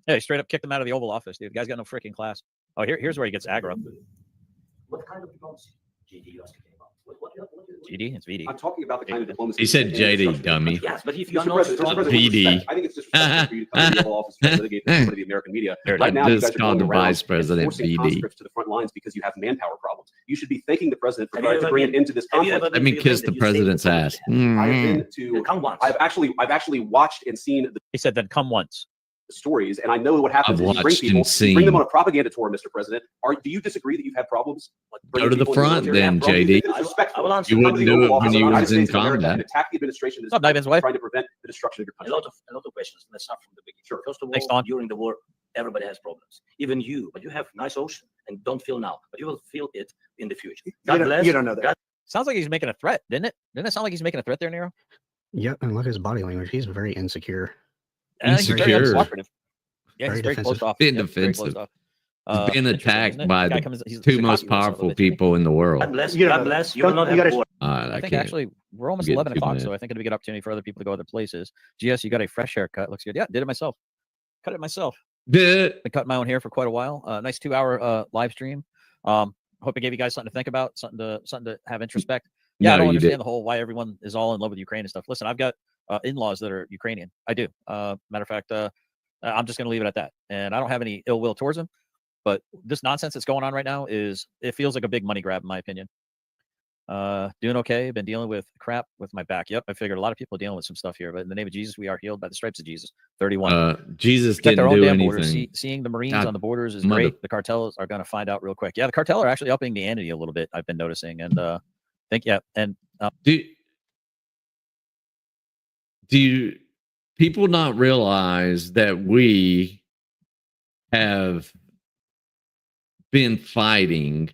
Yeah, he straight up kicked him out of the Oval Office, dude. The guy's got no freaking class. Oh, here's where he gets aggro. What kind of diplomacy, GD, you're speaking about? GD? It's VD. I'm talking about the kind of diplomacy. He said JD, dummy. Yes, but if you're Mr. not President, strong, VD. I think it's disrespectful for you to come to the Oval Office to litigate in front of the American media. Right now, you guys are called going the around Vice President forcing VD. conscripts to the front lines because you have manpower problems. You should be thanking the president for trying to bring it into this conflict. Let me kiss the president's ass. I've been to. I've actually watched and seen. He said, "Then come once." Stories, and I know what happens. I've Is you bring watched people, and seen. you bring them on a propaganda tour, Mr. President. Do you disagree that you've had problems? Go to the front, then, JD. You wouldn't do it when you was in combat. Attack the administration What's up, Ivan's wife? trying to prevent the destruction of your country. A lot of questions. Let's start from the beginning. Sure. First of Thanks, all, Don. during the war, everybody has problems. Even you, but you have nice ocean and don't feel now, but you will feel it in the future. God bless. You don't know that. God Sounds like he's making a threat, didn't it? Didn't it sound like he's making a threat there, Nero? Yep, and look at his body language. He's very insecure. He's very Insecure. uncooperative. Yeah, Very he's very closed defensive. off. Being Yeah, very closed defensive. off. He's being Interesting, attacked isn't it? by Guy the comes- he's two a most copy of himself, powerful isn't he? people in the world. God bless. You don't God know bless. that. You will Don't- not you have gotta- war. I think actually we're almost Get 11 too o'clock, mad. so I think it'll be a good opportunity for other people to go other places. GS, you got a fresh haircut. Looks good. Yeah, did it myself. Cut it myself. Been cutting my own hair for quite a while. Nice 2-hour live stream. Hope it gave you guys something to think about, something to have introspect. Yeah, I No, don't you understand didn't. the whole why everyone is all in love with Ukraine and stuff. Listen, I've got in-laws that are Ukrainian. I do. Matter of fact, I'm just going to leave it at that. And I don't have any ill will towards them. But this nonsense that's going on right now it feels like a big money grab, in my opinion. Doing okay. Been dealing with crap with my back. Yep, I figured a lot of people are dealing with some stuff here. But in the name of Jesus, we are healed by the stripes of Jesus. 31. Jesus Protect didn't our own do damn borders. anything. Seeing the Marines God, on the borders is mother- great. The cartels are going to find out real quick. Yeah, the cartel are actually upping the ante a little bit. I've been noticing, and Do people not realize that we have been fighting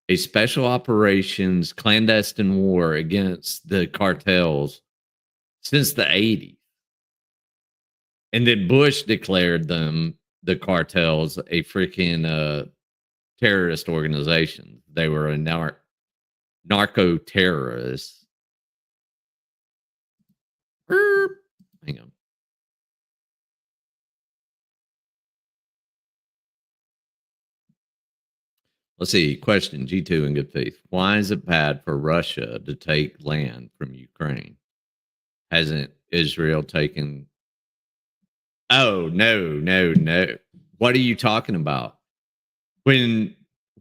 a special operations clandestine war against the cartels since the 80s? And then Bush declared them, the cartels, a freaking terrorist organization. They were a narco terrorists. Hang on. Let's see. Question G2 in good faith. Why is it bad for Russia to take land from Ukraine? Hasn't Israel taken? Oh, no. What are you talking about? When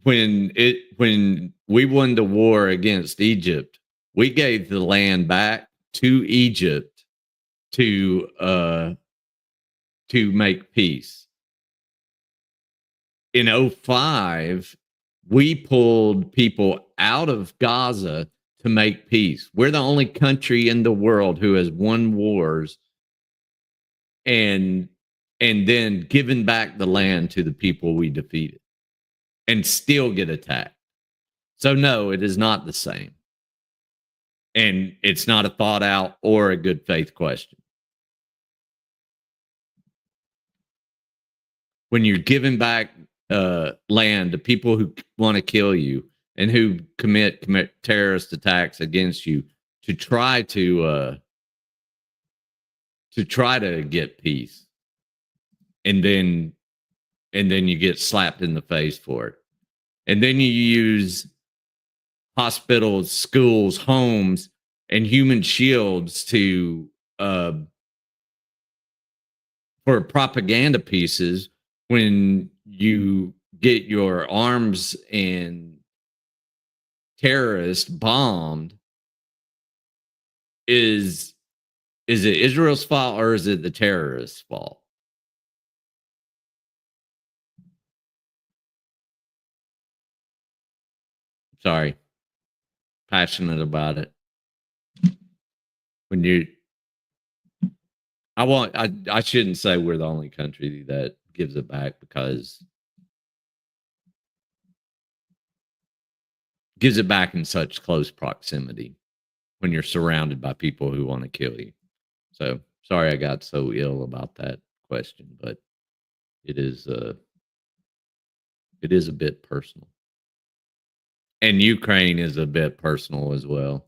we won the war against Egypt, we gave the land back to Egypt to make peace. In 2005, we pulled people out of Gaza to make peace. We're the only country in the world who has won wars and then given back the land to the people we defeated and still get attacked. So no, it is not the same. And it's not a thought out or a good faith question. when you're giving back land to people who want to kill you and who commit terrorist attacks against you to try to get peace, and then you get slapped in the face for it, and then you use hospitals, schools, homes, and human shields to for propaganda pieces when you get your arms and terrorists bombed. Is it Israel's fault or is it the terrorists' fault? Sorry. Passionate about it. When you I shouldn't say we're the only country that gives it back, because gives it back in such close proximity when you're surrounded by people who want to kill you. So sorry I got so ill about that question, but it is a bit personal. And Ukraine is a bit personal as well.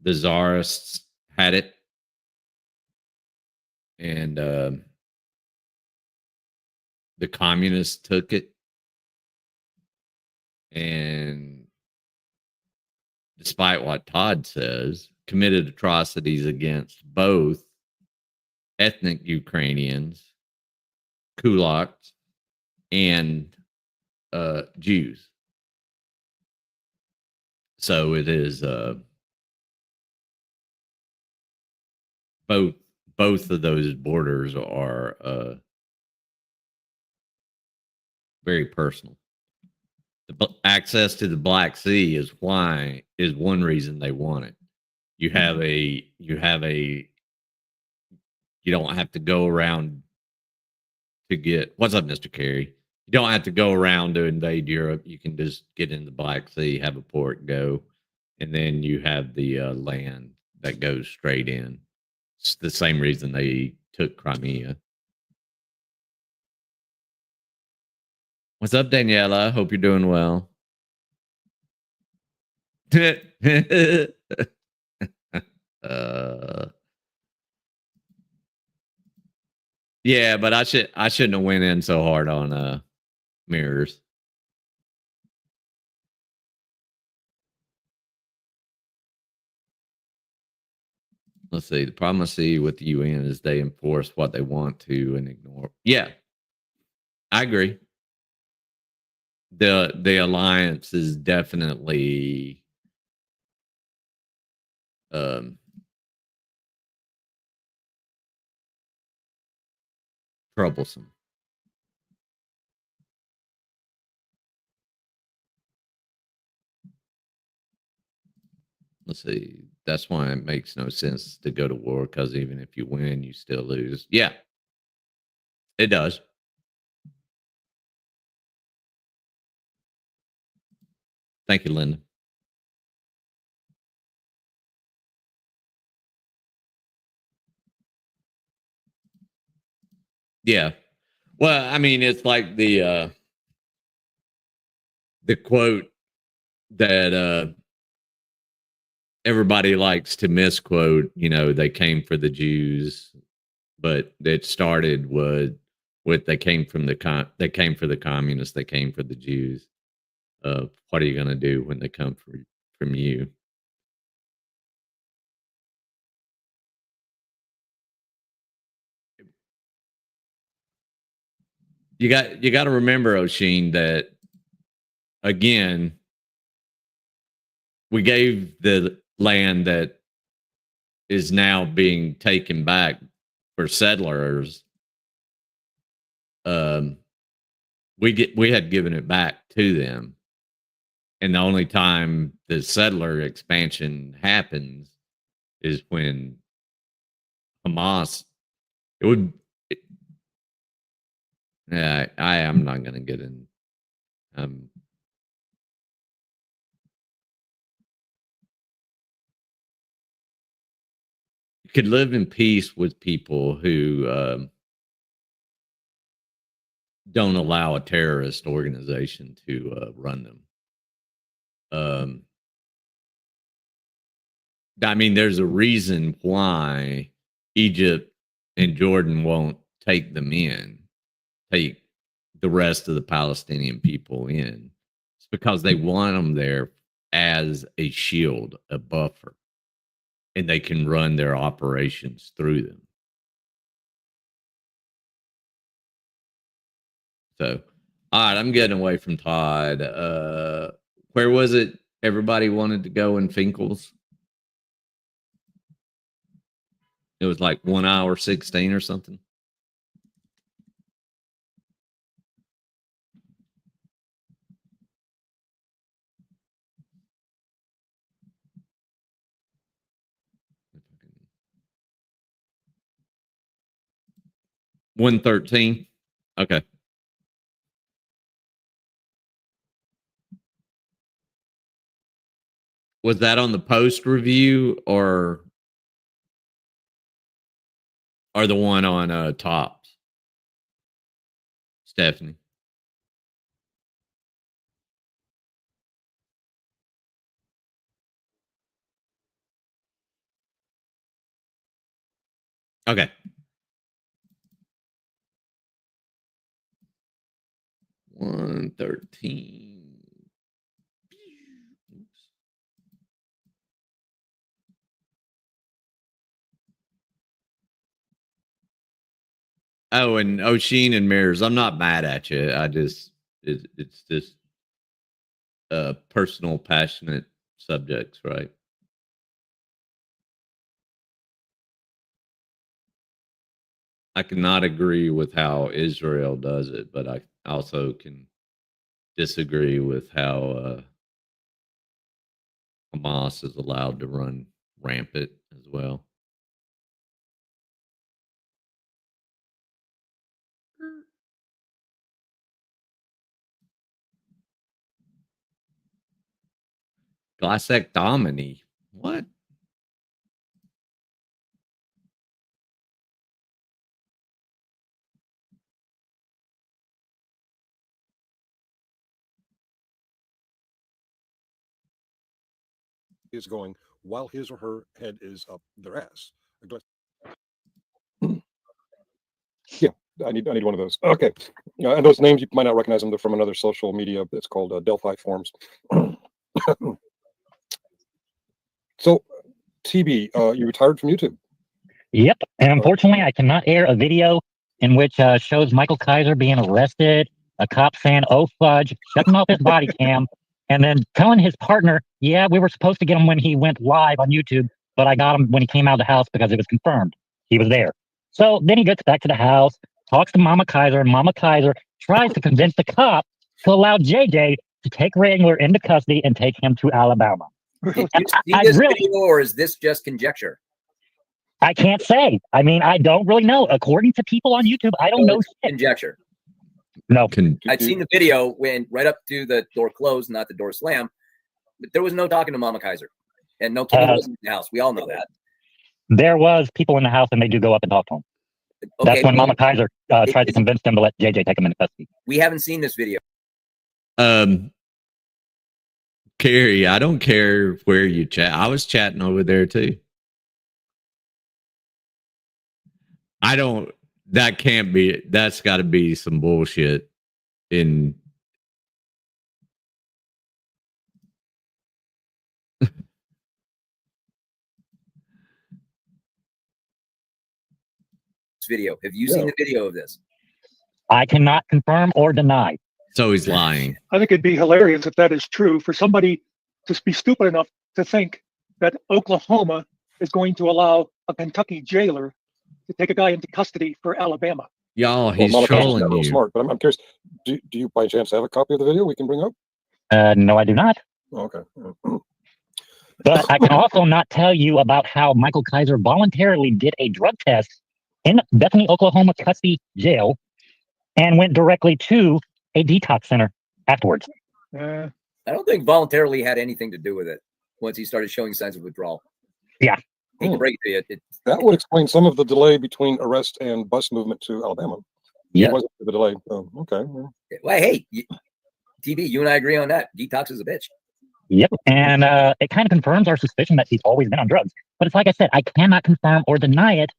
The Tsarists had it, and the communists took it, and despite what Todd says, committed atrocities against both ethnic Ukrainians, kulaks, and Jews. So it is both of those borders are very personal. The access to the Black Sea is one reason they want it. You don't have to go around to get, what's up, Mr. Kerry? You don't have to go around to invade Europe. You can just get in the Black Sea, have a port, go, and then you have the land that goes straight in. It's the same reason they took Crimea. What's up, Daniela? Hope you're doing well. Yeah, but I shouldn't have went in so hard on mirrors. Let's see. The problem I see with the UN is they enforce what they want to and ignore. Yeah, I agree. The alliance is definitely troublesome. Let's see. That's why it makes no sense to go to war, because even if you win, you still lose. Yeah, it does. Thank you, Linda. Yeah. Well, I mean, it's like the quote that everybody likes to misquote. You know, they came for the Jews, but it started with they came from they came for the communists, they came for the Jews. What are you going to do when they come from you? You got to remember, Oshin, that again, we gave the land that is now being taken back for settlers. We had given it back to them, and the only time the settler expansion happens is when Hamas. It would. Yeah, I'm not going to get in. You could live in peace with people who don't allow a terrorist organization to run them. I mean, there's a reason why Egypt and Jordan won't take them in, take the rest of the Palestinian people in. It's because they want them there as a shield, a buffer, and they can run their operations through them. So, all right, I'm getting away from Todd. Where was it everybody wanted to go in Finkel's? It was like 1 hour 16 or something. $113. Okay. Was that on the post review or the one on Tops? Stephanie. Okay. $113. Oh, and O'Sheen and Mirrors. I'm not mad at you. I just it's just personal, passionate subjects, right? I cannot agree with how Israel does it, but I also can disagree with how Hamas is allowed to run rampant as well. Glassectomy. What? Is going while his or her head is up their ass. Yeah, I need one of those. Okay, and those names you might not recognize them. They're from another social media. It's called Delphi Forums. So, TB, you retired from YouTube. Yep, and unfortunately, I cannot air a video in which shows Michael Kaiser being arrested, a cop saying, "Oh fudge," shutting off his body cam, and then telling his partner, "Yeah, we were supposed to get him when he went live on YouTube, but I got him when he came out of the house because it was confirmed he was there." So then he gets back to the house, talks to Mama Kaiser, and Mama Kaiser tries to convince the cop to allow JJ to take Wrangler into custody and take him to Alabama. Did you see this video, or is this just conjecture? I can't say. I mean, I don't really know. According to people on YouTube, I don't know shit. Conjecture. No. I'd seen the video when right up to the door closed, not the door slam, but there was no talking to Mama Kaiser, and no Kimmy wasn't in the house. We all know that. There was people in the house, and they do go up and talk to him. Okay, that's when Mama Kaiser tried to convince them to let JJ take him into custody. We haven't seen this video. Carrie, I don't care where you chat. I was chatting over there too. I don't. That can't be. That's got to be some bullshit. In video. Have you seen the video of this? I cannot confirm or deny. So he's lying. I think it'd be hilarious if that is true for somebody to be stupid enough to think that Oklahoma is going to allow a Kentucky jailer to take a guy into custody for Alabama. Y'all, he's trolling you. Smart, but I'm curious. Do you by chance have a copy of the video we can bring up? No, I do not. Okay. But I can also not tell you about how Michael Kaiser voluntarily did a drug test in Bethany, Oklahoma custody jail and went directly to a detox center afterwards. I don't think voluntarily had anything to do with it once he started showing signs of withdrawal. Yeah. He can break it. That would explain some of the delay between arrest and bus movement to Alabama. Yeah. It wasn't the delay. Oh, okay. Well, Well, hey, TV, you and I agree on that. Detox is a bitch. Yep. And it kind of confirms our suspicion that she's always been on drugs. But it's like I said, I cannot confirm or deny it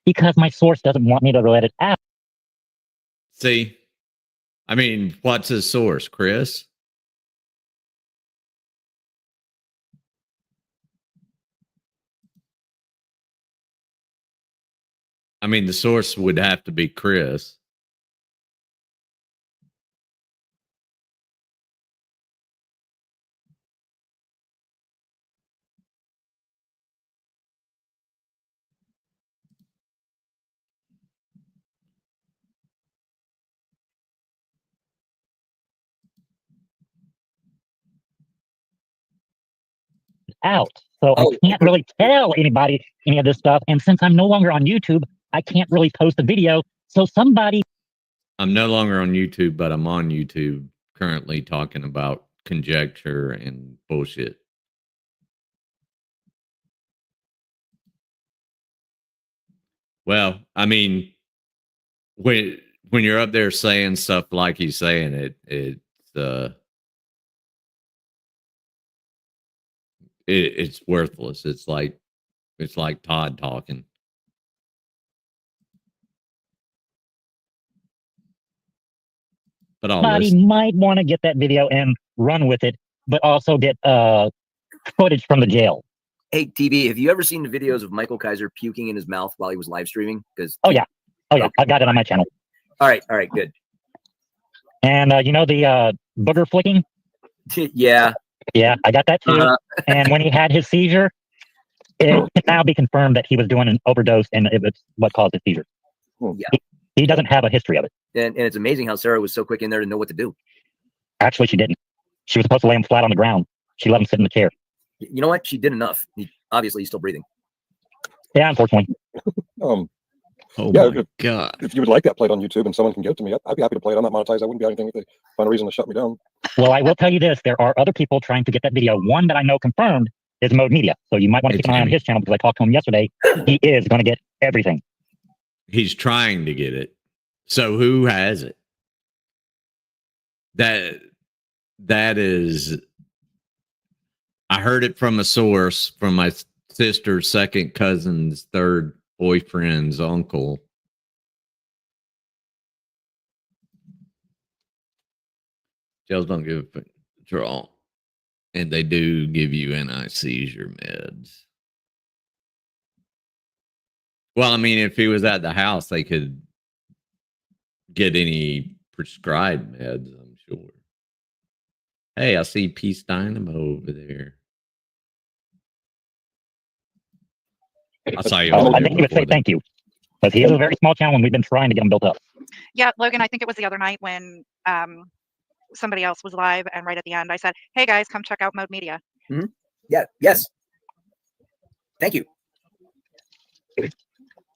because my source doesn't want me to let it out. See, I mean, what's his source, Chris? I mean, the source would have to be Chris. Out. So I can't really tell anybody any of this stuff. And since I'm no longer on YouTube, I can't really post a video. So somebody. I'm no longer on YouTube, but I'm on YouTube currently talking about conjecture and bullshit. Well, I mean, when you're up there saying stuff like he's saying it's worthless. It's like Todd talking. But somebody might want to get that video and run with it, but also get footage from the jail. Hey, TV, have you ever seen the videos of Michael Kaiser puking in his mouth while he was live streaming? Because oh yeah, I got it on my channel. All right, good. And you know the booger flicking? Yeah, I got that too. And when he had his seizure, it can now be confirmed that he was doing an overdose, and it was what caused his seizure. Yeah, he doesn't have a history of it. And it's amazing how Sarah was so quick in there to know what to do. Actually, she didn't. She was supposed to lay him flat on the ground. She let him sit in the chair. You know what? She did enough. Obviously, he's still breathing. Yeah, unfortunately. Oh yeah, my God. If you would like that played on YouTube and someone can give it to me, I'd be happy to play it. I'm not monetized. I wouldn't be anything if they find a reason to shut me down. Well, I will tell you this. There are other people trying to get that video. One that I know confirmed is Mode Media. So you might want to keep an eye on his channel because I talked to him yesterday. He is going to get everything. He's trying to get it. So who has it? That is, I heard it from a source from my sister's second cousin's third boyfriend's uncle. Jails don't give a draw, and they do give you anti-seizure meds. Well, I mean, if he was at the house, they could get any prescribed meds, I'm sure. Hey, I see Peace Dynamo over there. I saw you. I think he would say thank you. Because he is a very small channel and we've been trying to get him built up. Yeah, Logan, I think it was the other night when somebody else was live, and right at the end I said, hey guys, come check out Mode Media. Mm-hmm. Yeah, yes. Thank you.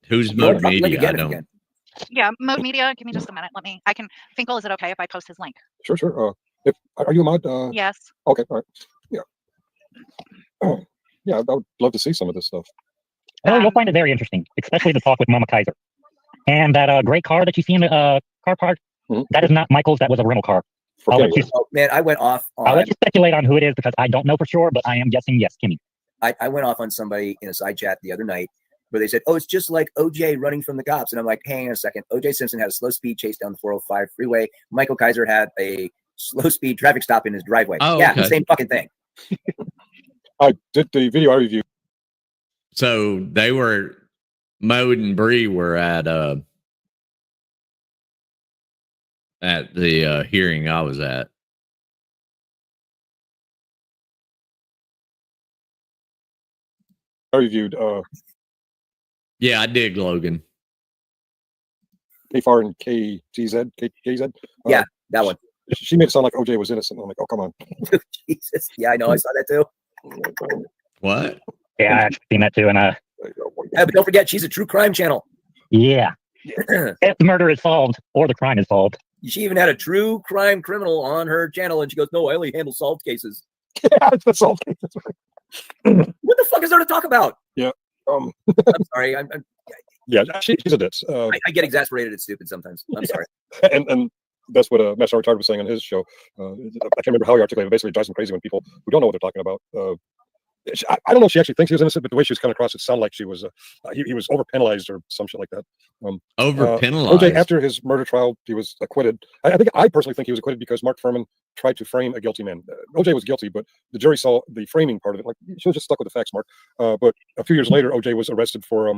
Who's Mode Media? I don't. Yeah, Mode Media. Give me just a minute. I can, Finkel, is it okay if I post his link? Sure. Are you a mod? Yes. Okay, all right. Yeah. Yeah, I would love to see some of this stuff. Well, you'll find it very interesting, especially the talk with Mama Kaiser. And that great car that you see in the car park, that is not Michael's. That was a rental car. I'll let you, man, I went off on... I'll let you speculate on who it is because I don't know for sure, but I am guessing yes, Kimmy. I went off on somebody in a side chat the other night where they said, oh, it's just like OJ running from the cops. And I'm like, hang on a second. OJ Simpson had a slow speed chase down the 405 freeway. Michael Kaiser had a slow speed traffic stop in his driveway. Oh, yeah, okay. The same fucking thing. I did the video I reviewed. So they were, Mode and Bree were at the hearing I was at. I reviewed yeah, I dig Logan. KFAR and KGZ. KZ. Yeah, that one. She made it sound like OJ was innocent. I'm like, oh, come on. Jesus. Yeah, I know. I saw that too. What? Yeah, I've seen that too. And yeah, but don't forget, she's a true crime channel. Yeah. If the murder is solved or the crime is solved. She even had a true crime criminal on her channel, and she goes, "No, I only handle solved cases." Yeah, it's the solved cases. What the fuck is there to talk about? Yeah. I'm sorry. Yeah, she's a ditz. I get exasperated at stupid sometimes. I'm sorry. And that's what Master Retard was saying on his show. I can't remember how he articulated it. Basically, it drives him crazy when people who don't know what they're talking about. I don't know if she actually thinks he was innocent, but the way she was coming across, it sounded like she was he was over penalized or some shit like that. Over penalized. OJ, after his murder trial, he was acquitted. I personally think he was acquitted because Mark Furman tried to frame a guilty man. OJ was guilty, but the jury saw the framing part of it. Like, she was just stuck with the facts, Mark. But a few years later, OJ was arrested for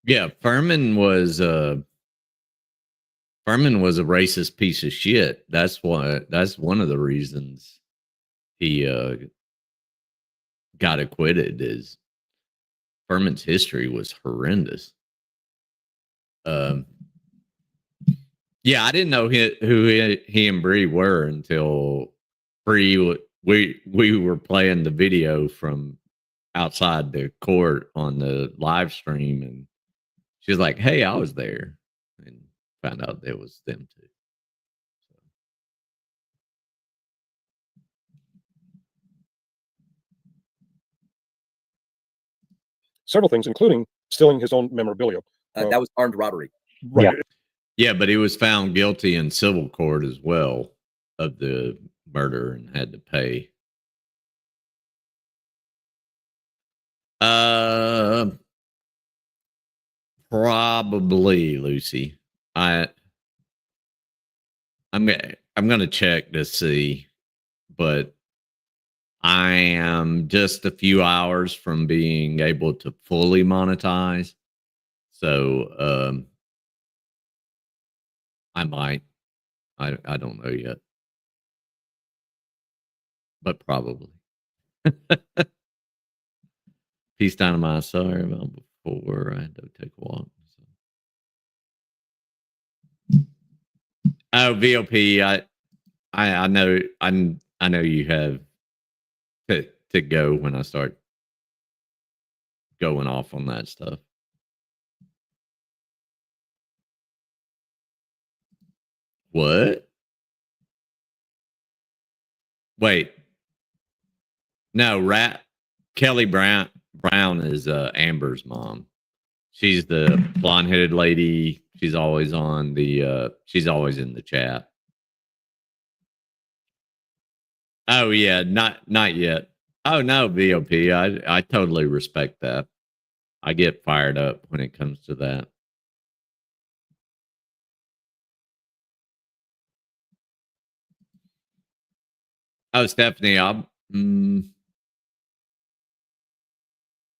yeah, Furman was a racist piece of shit. That's one of the reasons he got acquitted. Is Furman's history was horrendous. Yeah, I didn't know who he and Bree were until we were playing the video from outside the court on the live stream, and she was like, "Hey, I was there," and found out it was them too. several things, including stealing his own memorabilia. That was armed robbery. Right. Yeah, but he was found guilty in civil court as well of the murder and had to pay. Probably, Lucy. I'm gonna check to see, but I am just a few hours from being able to fully monetize. So I might. I don't know yet. But probably. Peace Dynamite, sorry about before. I had to take a walk. Oh, VOP, I know you have to go when I start going off on that stuff. What? Wait. No, Kelly Brown is Amber's mom. She's the blonde-headed lady. She's always on the she's always in the chat. Oh yeah, not yet. Oh no, VOP. I totally respect that. I get fired up when it comes to that. Oh, Stephanie, I'm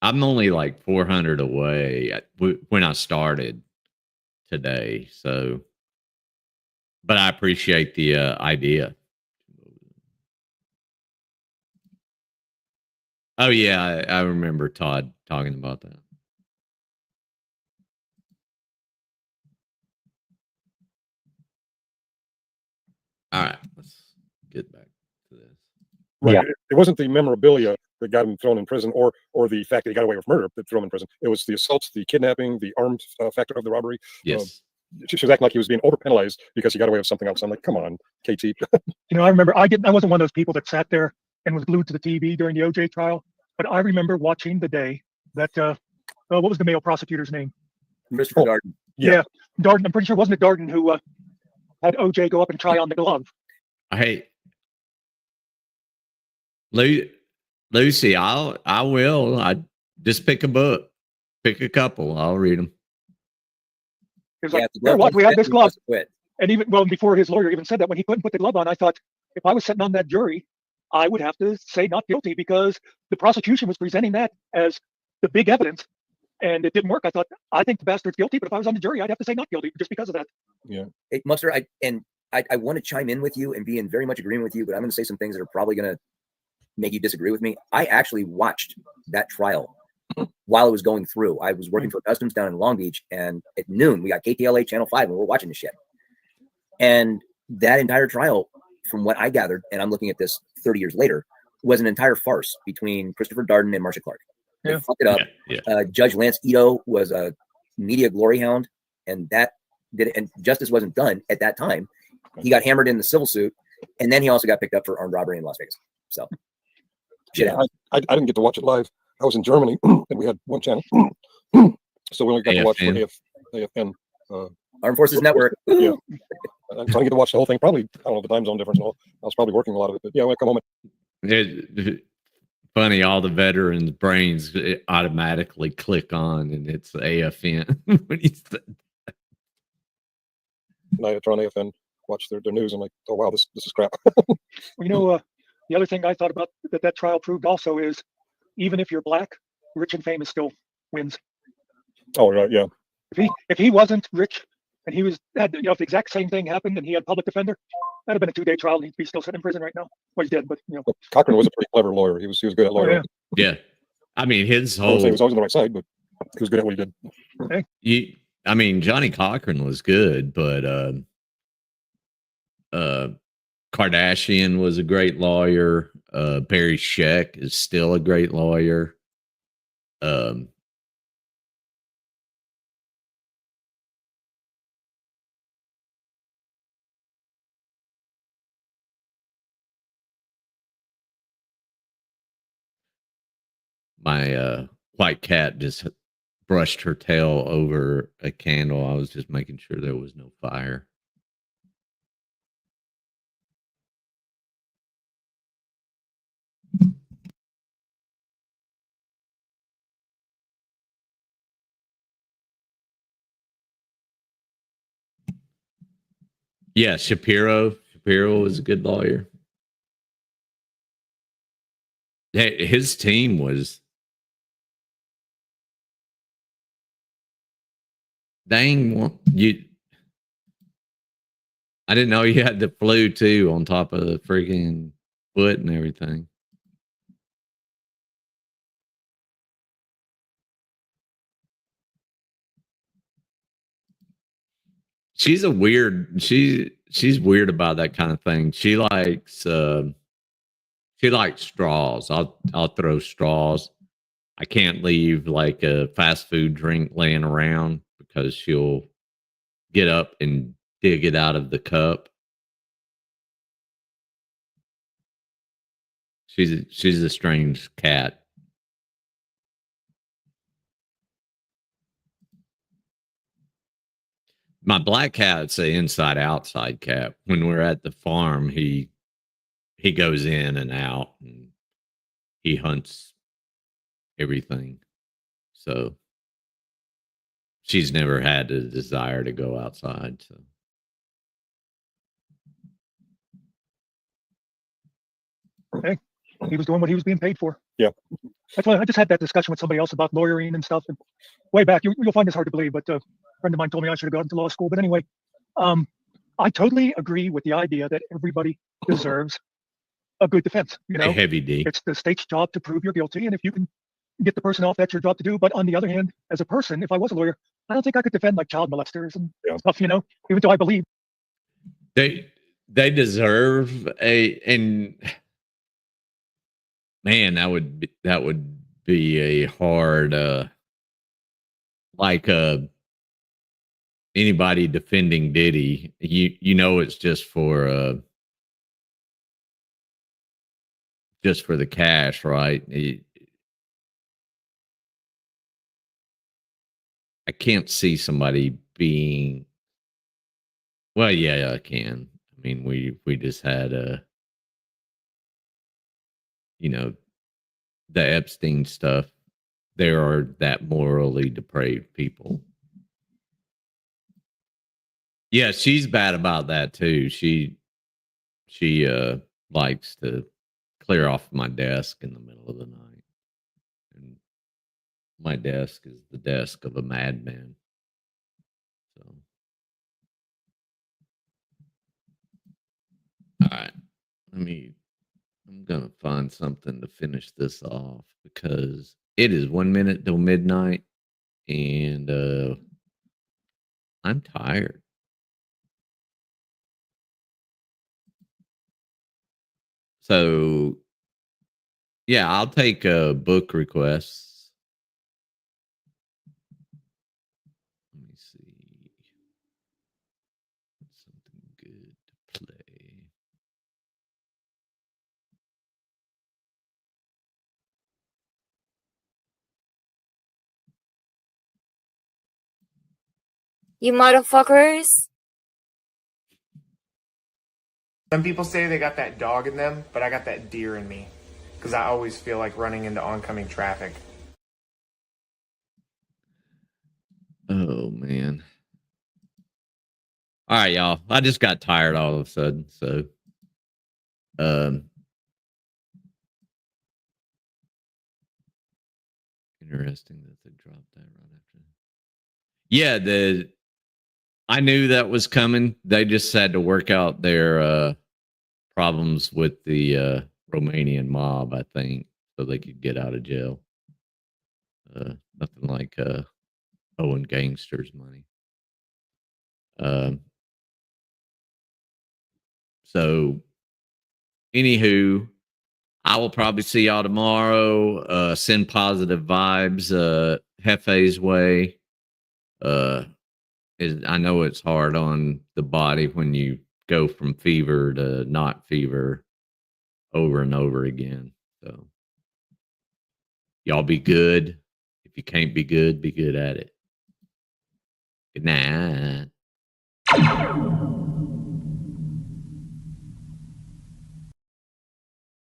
only like 400 away when I started today. So, but I appreciate the idea. Oh yeah, I remember Todd talking about that. All right, let's get back to this. Right. Yeah. It wasn't the memorabilia that got him thrown in prison, or the fact that he got away with murder that threw him in prison. It was the assaults, the kidnapping, the armed factor of the robbery. Yes. She was acting like he was being over penalized because he got away with something else. I'm like, come on, KT. I remember I wasn't one of those people that sat there and was glued to the TV during the OJ trial, but I remember watching the day that what was the male prosecutor's name? Christopher Darden. Yeah, Darden. I'm pretty sure, wasn't it Darden who had OJ go up and try on the glove? Hey, Lucy, I will. I just pick a book, pick a couple. I'll read them. It was like, we have this glove. And even, before his lawyer even said that, when he couldn't put the glove on, I thought, if I was sitting on that jury, I would have to say not guilty, because the prosecution was presenting that as the big evidence, and it didn't work. I thought, I think the bastard's guilty, but if I was on the jury, I'd have to say not guilty just because of that. Yeah. Mustard, I want to chime in with you and be in very much agreement with you, but I'm going to say some things that are probably going to make you disagree with me. I actually watched that trial while it was going through. I was working for Customs down in Long Beach, and at noon we got KTLA Channel 5 and we're watching this shit. And that entire trial, from what I gathered, and I'm looking at this 30 years later, was an entire farce between Christopher Darden and Marcia Clark. They fucked it up. Yeah. Judge Lance Ito was a media glory hound, and that did it, and justice wasn't done at that time. He got hammered in the civil suit, and then he also got picked up for armed robbery in Las Vegas. So I didn't get to watch it live. I was in Germany and we had one channel. And So we only got to watch AFN. AFN. Armed Forces Network. Yeah. So I didn't get to watch the whole thing. Probably, I don't know, the time zone difference and all. I was probably working a lot of it. But yeah, when I come home, Funny, all the veterans' brains automatically click on, and it's AFN when you said I turn on AFN, watch their news. I'm like, oh wow, this is crap. Well, you know, the other thing I thought about that trial proved also is even if you're black, rich and famous still wins. Oh right, yeah. If he wasn't rich and he had if the exact same thing happened and he had public defender, that'd have been a 2-day trial and he'd be still sitting in prison right now. Well, he's dead, but But Cochran was a pretty clever lawyer. He was good at lawyering. yeah. I mean, his I wouldn't say he whole was always on the right side, but he was good at what he did. I mean, Johnny Cochran was good, but Kardashian was a great lawyer. Barry Scheck is still a great lawyer. My white cat just brushed her tail over a candle. I was just making sure there was no fire. Yeah, Shapiro was a good lawyer. His team was dang. I didn't know you had the flu too on top of the freaking foot and everything. She's she's weird about that kind of thing. She likes straws. I'll throw straws. I can't leave like a fast food drink laying around because she'll get up and dig it out of the cup. She's a strange cat. My black cat's an inside outside cat. When we're at the farm, he goes in and out and he hunts everything. So she's never had the desire to go outside. So hey, he was doing what he was being paid for. Yeah. That's why I just had that discussion with somebody else about lawyering and stuff. And way back, you'll find this hard to believe, but a friend of mine told me I should have gone to law school. But anyway, I totally agree with the idea that everybody deserves a good defense. You know, a heavy D. It's the state's job to prove you're guilty, and if you can get the person off, that's your job to do. But on the other hand, as a person, if I was a lawyer, I don't think I could defend like child molesters and stuff. You know, even though I believe they deserve and man, that would be a hard like anybody defending Diddy. You know it's just for the cash, right? I can't see somebody being well, yeah, I can. I mean, we just had the Epstein stuff. There are that morally depraved people. Yeah, she's bad about that too. She likes to clear off my desk in the middle of the night. And my desk is the desk of a madman. So all right. I'm gonna find something to finish this off because it is 1 minute till midnight and I'm tired. So yeah, I'll take book requests. Let me see. Something good to play. You motherfuckers. Some people say they got that dog in them, but I got that deer in me. Because I always feel like running into oncoming traffic. Oh, man. All right, y'all. I just got tired all of a sudden. So, interesting that they dropped that right after. Yeah, I knew that was coming. They just had to work out their problems with the Romanian mob, I think, so they could get out of jail. Nothing like owing gangsters money. So, anywho, I will probably see y'all tomorrow. Send positive vibes Hefe's way. I know it's hard on the body when you go from fever to not fever over and over again. So, y'all be good. If you can't be good at it. Good night.